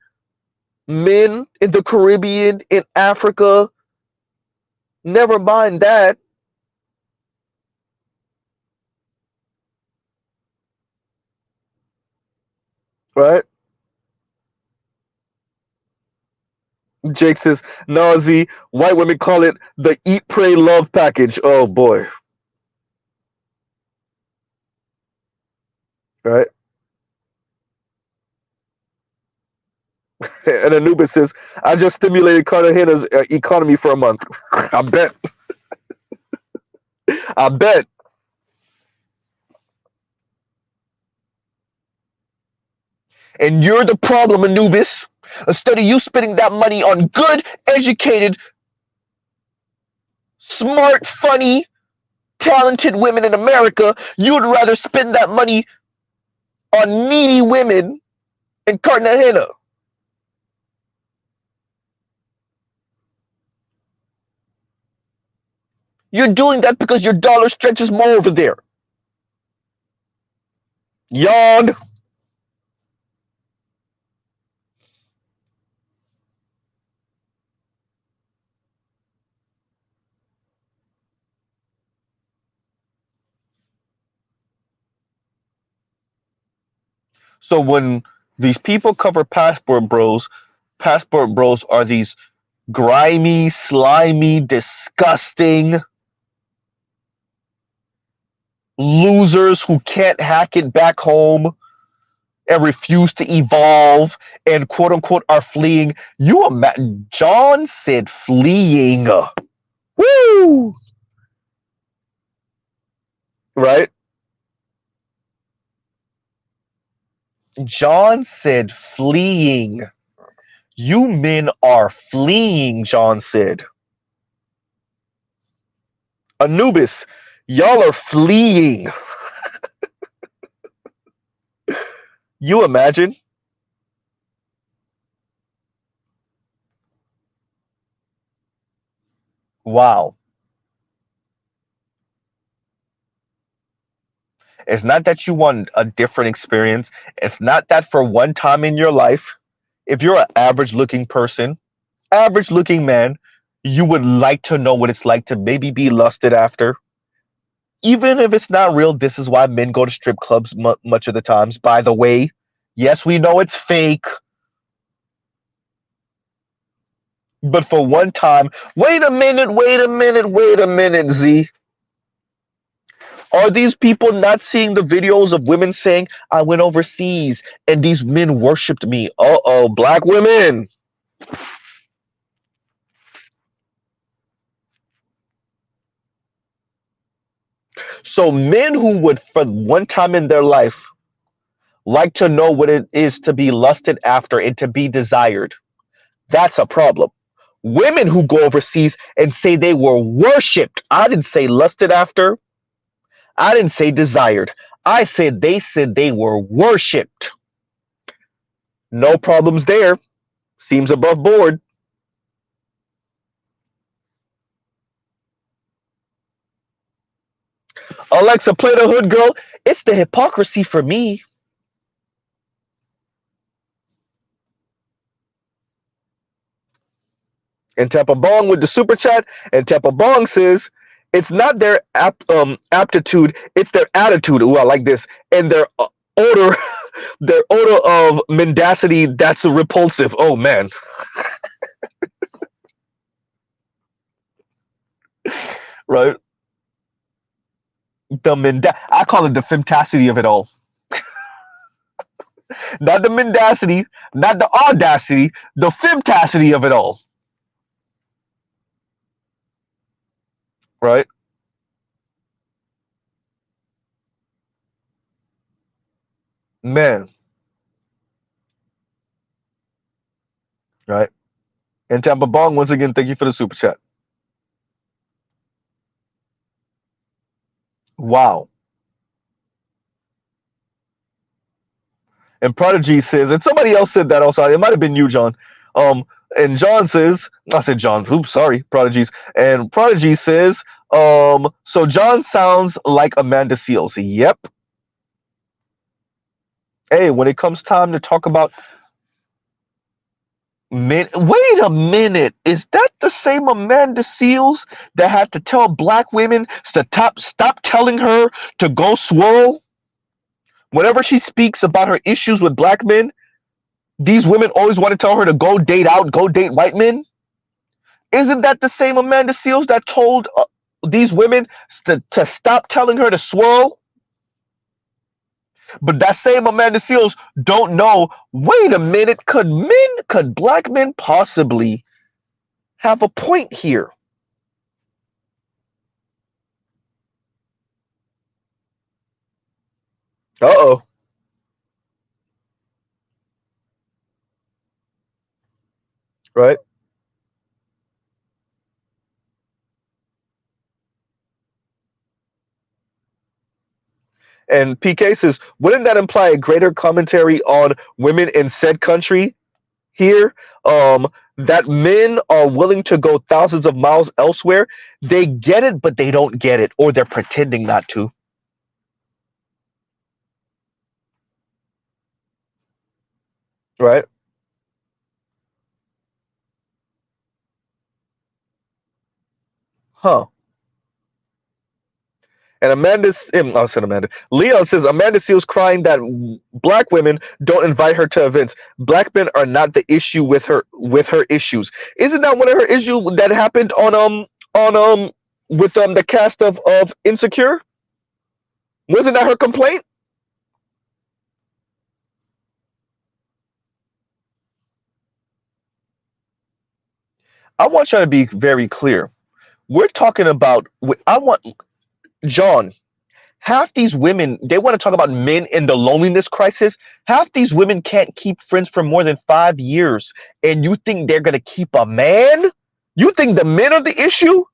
men in the Caribbean, in Africa. Never mind that, right? Jake says, no, Z, white women call it the eat, pray, love package. Oh boy. right? And Anubis says, I just stimulated Cartagena's economy for a month. I bet. I bet. And you're the problem, Anubis. Instead of you spending that money on good, educated, smart, funny, talented women in America, you would rather spend that money on needy women in Cartagena. You're doing that because your dollar stretches more over there. Yawn. So when these people cover passport bros are these grimy, slimy, disgusting losers who can't hack it back home and refuse to evolve and quote unquote are fleeing. John said fleeing. Woo! Right? John said fleeing. You men are fleeing, John said. Anubis, y'all are fleeing. You imagine? Wow. It's not that you want a different experience. It's not that for one time in your life, if you're an average looking person, average looking man, you would like to know what it's like to maybe be lusted after. Even if it's not real, this is why men go to strip clubs much of the times. By the way, yes, we know it's fake, but for one time, wait a minute, Z. Are these people not seeing the videos of women saying, I went overseas and these men worshipped me? Uh-oh, black women. So men who would, for one time in their life, like to know what it is to be lusted after and to be desired, that's a problem. Women who go overseas and say they were worshipped. I didn't say lusted after. I didn't say desired. I said they were worshipped. No problems there. Seems above board. Alexa, play the hood girl. It's the hypocrisy for me. And Tampa Bong with the super chat. And Tampa Bong says, it's not their aptitude, it's their attitude. Ooh, I like this. And their odor, their odor of mendacity that's repulsive. Oh, man. Right? I call it the femtacity of it all. Not the mendacity, not the audacity, the femtacity of it all. Right? Man. Right? And Tampa Bong, once again, thank you for the super chat. Wow. And Prodigy says, and somebody else said that also. It might have been you, John. And John says, I said John. Oops, sorry, Prodigies. And Prodigy says, so John sounds like Amanda Seals. Yep. Hey, when it comes time to talk about men, wait a minute. Is that the same Amanda Seals that had to tell black women to stop telling her to go swirl? Whenever she speaks about her issues with black men, these women always want to tell her to go date out, go date white men. Isn't that the same Amanda Seals that told these women to stop telling her to swirl? But that same Amanda Seals don't know, wait a minute, could black men possibly have a point here? Uh-oh. Right? And PK says, wouldn't that imply a greater commentary on women in said country here? That men are willing to go thousands of miles elsewhere. They get it, but they don't get it, or they're pretending not to. Right? Huh. And I said Amanda. Leon says Amanda Seals crying that black women don't invite her to events. Black men are not the issue with her issues. Isn't that one of her issues that happened on with the cast of Insecure? Wasn't that her complaint? I want you to be very clear. We're talking about. I want John. Half these women, they want to talk about men in the loneliness crisis. Half these women can't keep friends for more than 5 years, and you think they're gonna keep a man? You think the men are the issue?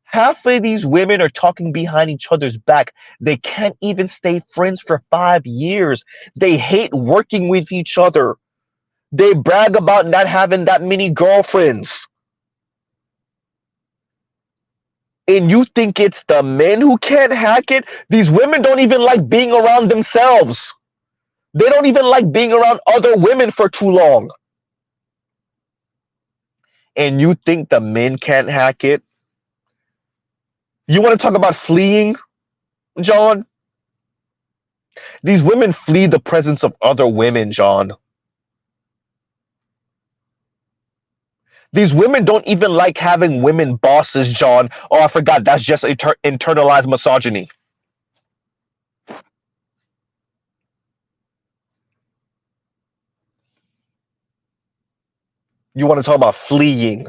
Half of these women are talking behind each other's back. They can't even stay friends for 5 years. They hate working with each other. They brag about not having that many girlfriends. And you think it's the men who can't hack it? These women don't even like being around themselves. They don't even like being around other women for too long. And you think the men can't hack it? You want to talk about fleeing, John? These women flee the presence of other women, John. These women don't even like having women bosses, John. Oh, I forgot. That's just internalized misogyny. You want to talk about fleeing?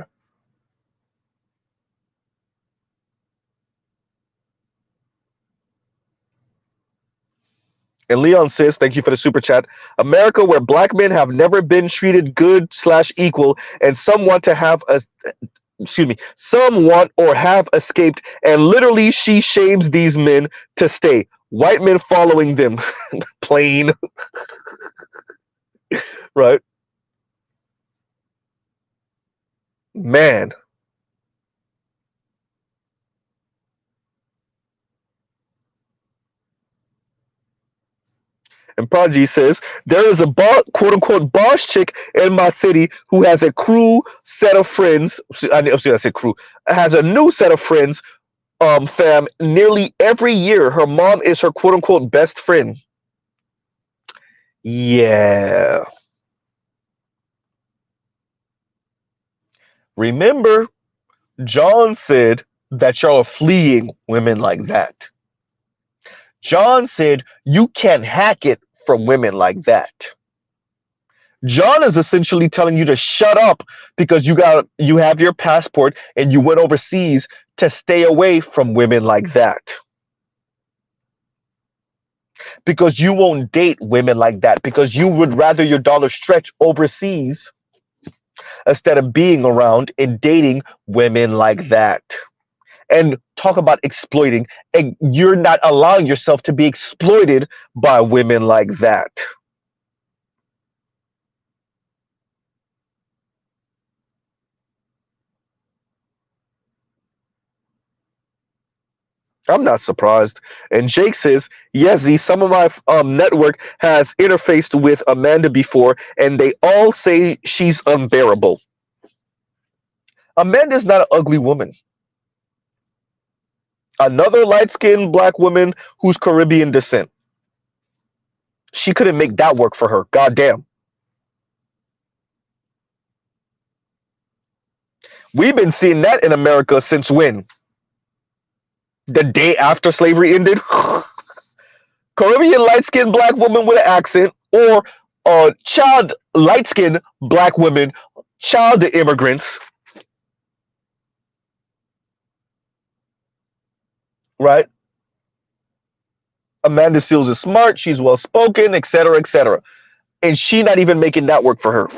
And Leon says, thank you for the super chat. America, where black men have never been treated good slash equal, and some want to have a, excuse me, some want or have escaped, and literally she shames these men to stay. White men following them. Plain. Right? Man. And Prodigy says, there is a quote unquote boss chick in my city who has a crew set of friends. I said crew. Has a new set of friends, fam, nearly every year. Her mom is her quote unquote best friend. Yeah. Remember, John said that y'all are fleeing women like that. John said you can't hack it from women like that. John is essentially telling you to shut up because you have your passport and you went overseas to stay away from women like that. Because you won't date women like that because you would rather your dollar stretch overseas instead of being around and dating women like that. And talk about exploiting, and you're not allowing yourself to be exploited by women like that. I'm not surprised. And Jake says, yes, Z, some of my network has interfaced with Amanda before, and they all say she's unbearable. Amanda's not an ugly woman. Another light-skinned black woman who's Caribbean descent. She couldn't make that work for her. Goddamn. We've been seeing that in America since when? The day after slavery ended? Caribbean light-skinned black woman with an accent, or child light-skinned black women, child to immigrants, right? Amanda Seales is smart, she's well spoken, etc., etc. And she not even making that work for her.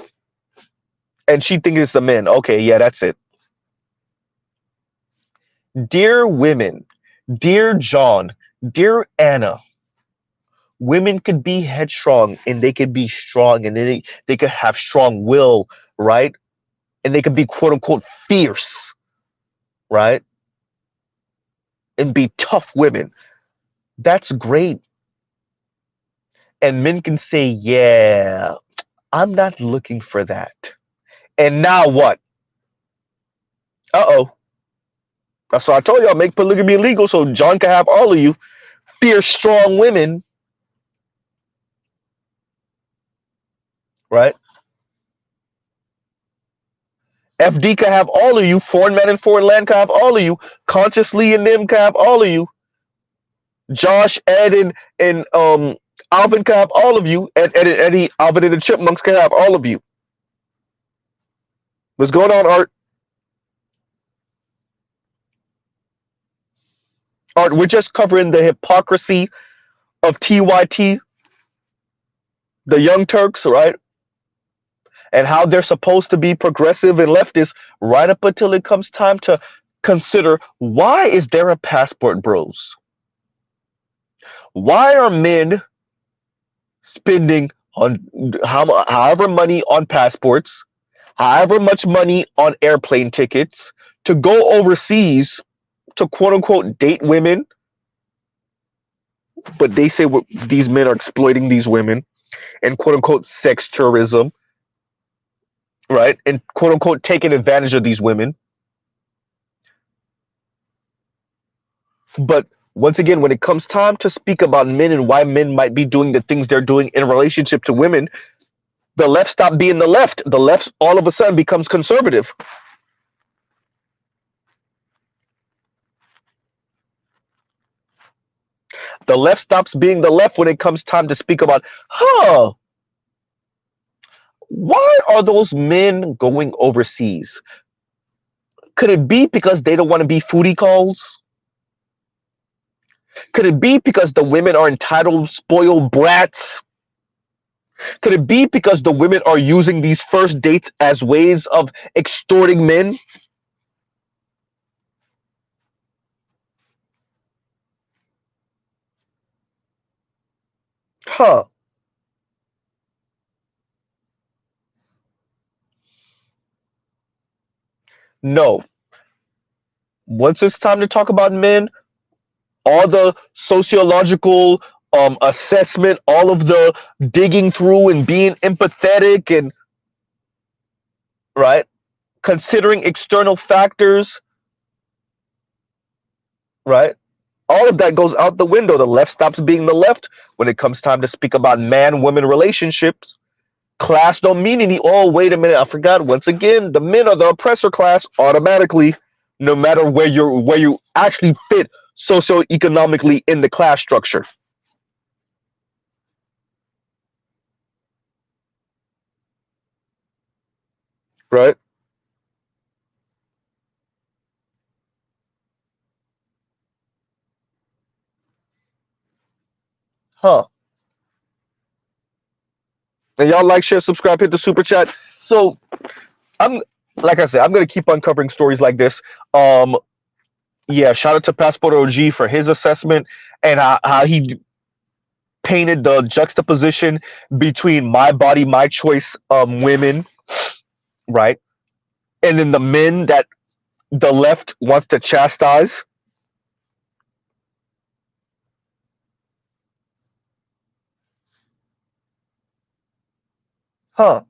And she thinks it's the men. Okay, yeah, that's it. Dear women, dear John, dear Anna, women could be headstrong and they could be strong and they could have strong will, right? And they could be quote unquote fierce, right? And be tough women. That's great. And men can say, yeah, I'm not looking for that. And now what? Uh-oh. That's why I told y'all, make polygamy illegal so John can have all of you. Fierce, strong women, right? FD can have all of you. Foreign man and foreign land can have all of you. Consciously and them can have all of you. Josh, Ed, and Alvin can have all of you. Ed and Eddie, Alvin and the Chipmunks can have all of you. What's going on, Art? Art, we're just covering the hypocrisy of TYT, the Young Turks, right? And how they're supposed to be progressive and leftist right up until it comes time to consider, why is there a passport bros? Why are men spending on however money on passports, however much money on airplane tickets to go overseas to quote unquote date women? But they say these men are exploiting these women and quote unquote sex tourism, right? And quote unquote taking advantage of these women. But once again, when it comes time to speak about men and why men might be doing the things they're doing in relationship to women, the left stopped being the left. The left all of a sudden becomes conservative. The left stops being the left when it comes time to speak about, why are those men going overseas? Could it be because they don't want to be foodie calls? Could it be because the women are entitled, spoiled brats? Could it be because the women are using these first dates as ways of extorting men? Huh. No. Once it's time to talk about men, all the sociological assessment, all of the digging through and being empathetic and right, considering external factors, right? All of that goes out the window. The left stops being the left when it comes time to speak about man-woman relationships. Class don't mean any. Oh, wait a minute, I forgot. Once again, the men are the oppressor class automatically, no matter where you actually fit socioeconomically in the class structure. Right? Huh. And y'all like, share, subscribe, hit the super chat. So I'm like I said, I'm gonna keep uncovering stories like this. Yeah, shout out to Passport OG for his assessment and how he painted the juxtaposition between my body, my choice women, right? And then the men that the left wants to chastise. Huh.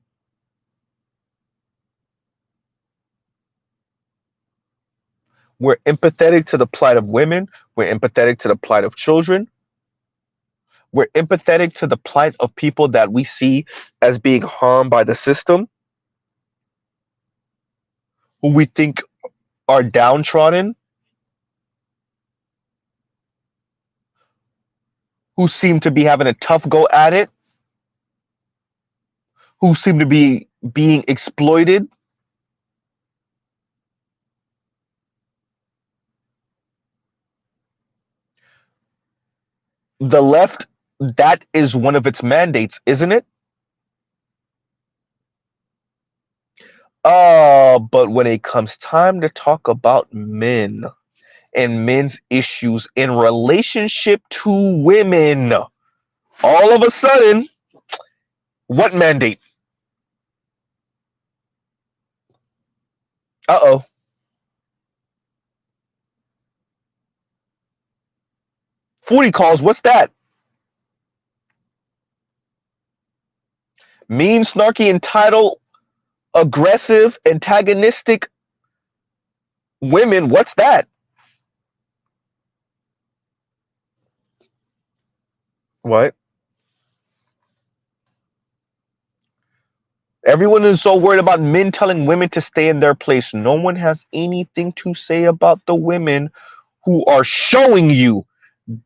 We're empathetic to the plight of women. We're empathetic to the plight of children. We're empathetic to the plight of people that we see as being harmed by the system, who we think are downtrodden, who seem to be having a tough go at it, who seem to be being exploited. The left, that is one of its mandates, isn't it? But when it comes time to talk about men and men's issues in relationship to women, all of a sudden, what mandate? Uh-oh. Foodie calls, what's that? Mean, snarky, entitled, aggressive, antagonistic women, what's that? What? Everyone is so worried about men telling women to stay in their place. No one has anything to say about the women who are showing you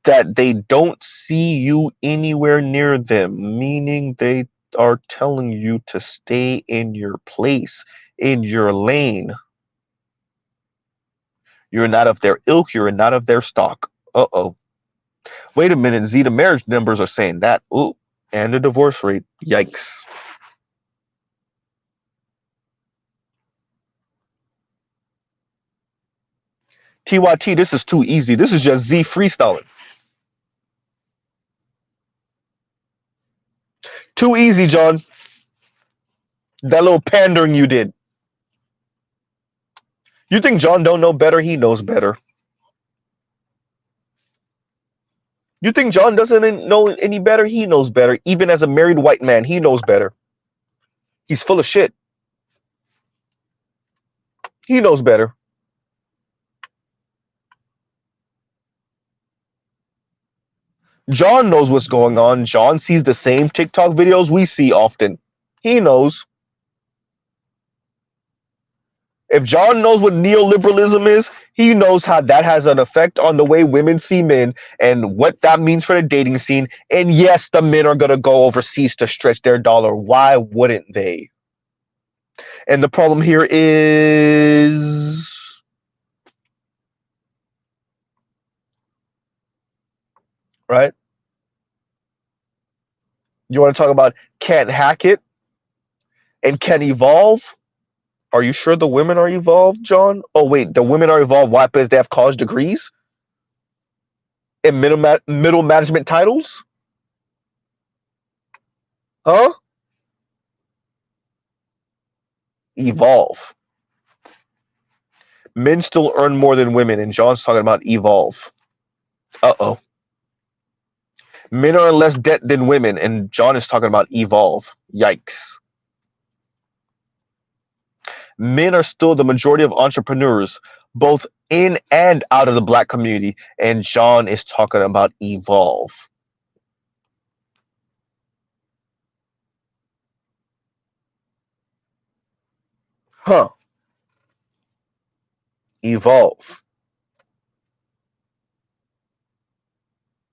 that they don't see you anywhere near them, meaning they are telling you to stay in your place, in your lane. You're not of their ilk, you're not of their stock. Uh-oh. Wait a minute, Z, the marriage numbers are saying that. Ooh, and the divorce rate. Yikes. TYT, this is too easy. This is just Z freestyling. Too easy, John. That little pandering you did. You think John don't know better? He knows better. You think John doesn't know any better? He knows better. Even as a married white man, he knows better. He's full of shit. He knows better. John knows what's going on. John sees the same TikTok videos we see often. He knows. If John knows what neoliberalism is, he knows how that has an effect on the way women see men and what that means for the dating scene. And yes, the men are going to go overseas to stretch their dollar. Why wouldn't they? And the problem here is, right? You want to talk about can't hack it and can evolve? Are you sure the women are evolved, John? Oh, wait, the women are evolved. Why? Because they have college degrees and middle management titles? Huh? Evolve. Men still earn more than women, and John's talking about evolve. Uh-oh. Men are in less debt than women, and John is talking about evolve. Yikes. Men are still the majority of entrepreneurs, both in and out of the black community, and John is talking about evolve. Huh. Evolve.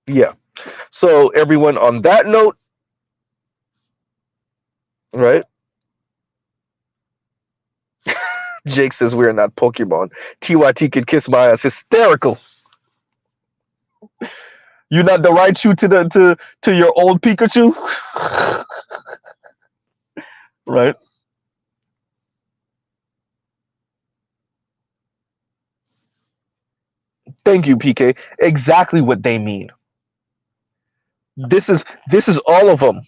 Yeah. So everyone, on that note, right? Jake says we're not Pokemon. TYT could kiss my ass. Hysterical. You not the Raichu to your old Pikachu? Right? Thank you, PK. Exactly what they mean. This is all of them.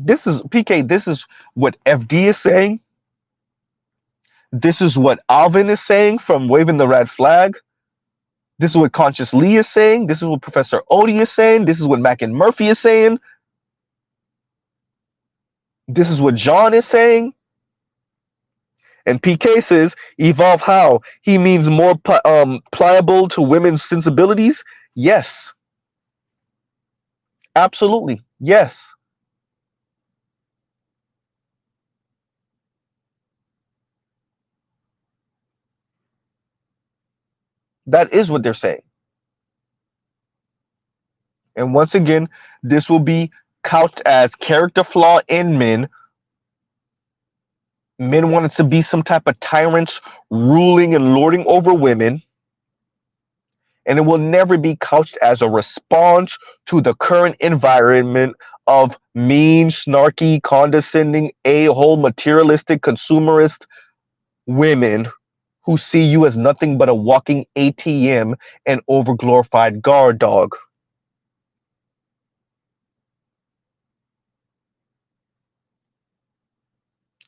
This is PK. This is what FD is saying. This is what Alvin is saying from Waving the Red Flag. This is what Conscious Lee is saying. This is what Professor Odie is saying. This is what Mac and Murphy is saying. This is what John is saying. And PK says, evolve how? He means more pliable to women's sensibilities? Yes. Absolutely. Yes. That is what they're saying. And once again, this will be couched as character flaw in men. Men wanted to be some type of tyrants ruling and lording over women. And it will never be couched as a response to the current environment of mean, snarky, condescending, a-hole, materialistic, consumerist women who see you as nothing but a walking ATM and overglorified guard dog.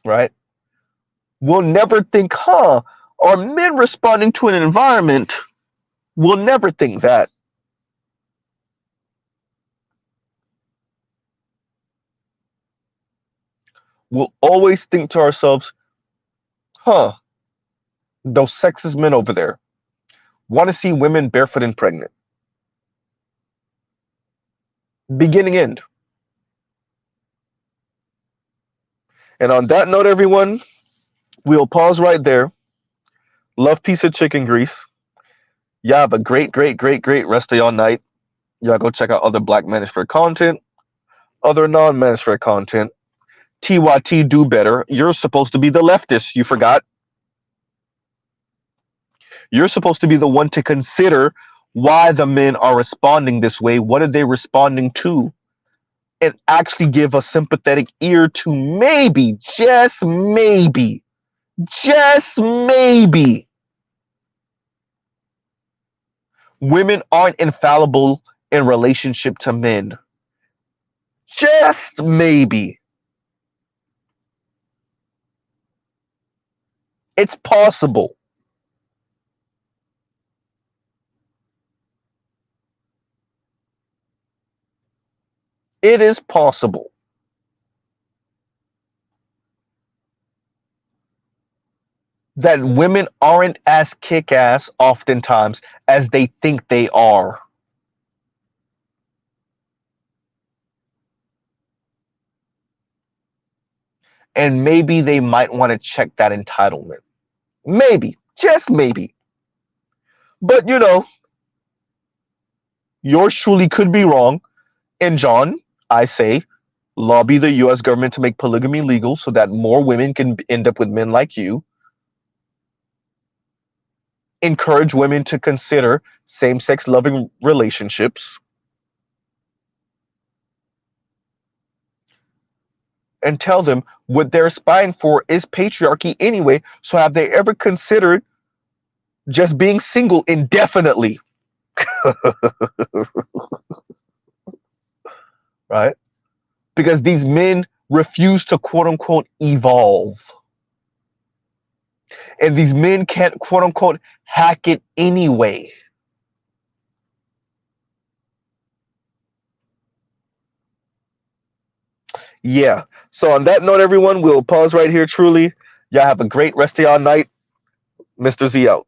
Right? We'll never think, are men responding to an environment? We'll never think that. We'll always think to ourselves, those sexist men over there want to see women barefoot and pregnant. Beginning end. And on that note, everyone, we'll pause right there. Love, piece of chicken grease. Y'all have a great, great, great, great rest of y'all night. Y'all go check out other Black Manosphere content, other non-Manosphere content. TYT, do better. You're supposed to be the leftist. You forgot. You're supposed to be the one to consider why the men are responding this way. What are they responding to? And actually give a sympathetic ear to maybe, just maybe, women aren't infallible in relationship to men. Just maybe. It's possible. It is possible. That women aren't as kick-ass oftentimes as they think they are. And maybe they might want to check that entitlement. Maybe. Just maybe. But, yours truly could be wrong. And John, I say, lobby the U.S. government to make polygamy legal so that more women can end up with men like you. Encourage women to consider same-sex loving relationships. And tell them what they're aspiring for is patriarchy anyway. So have they ever considered just being single indefinitely? Right? Because these men refuse to quote unquote evolve. And these men can't quote unquote hack it anyway. Yeah. So on that note, everyone, we'll pause right here truly. Y'all have a great rest of y'all night. Mr. Z out.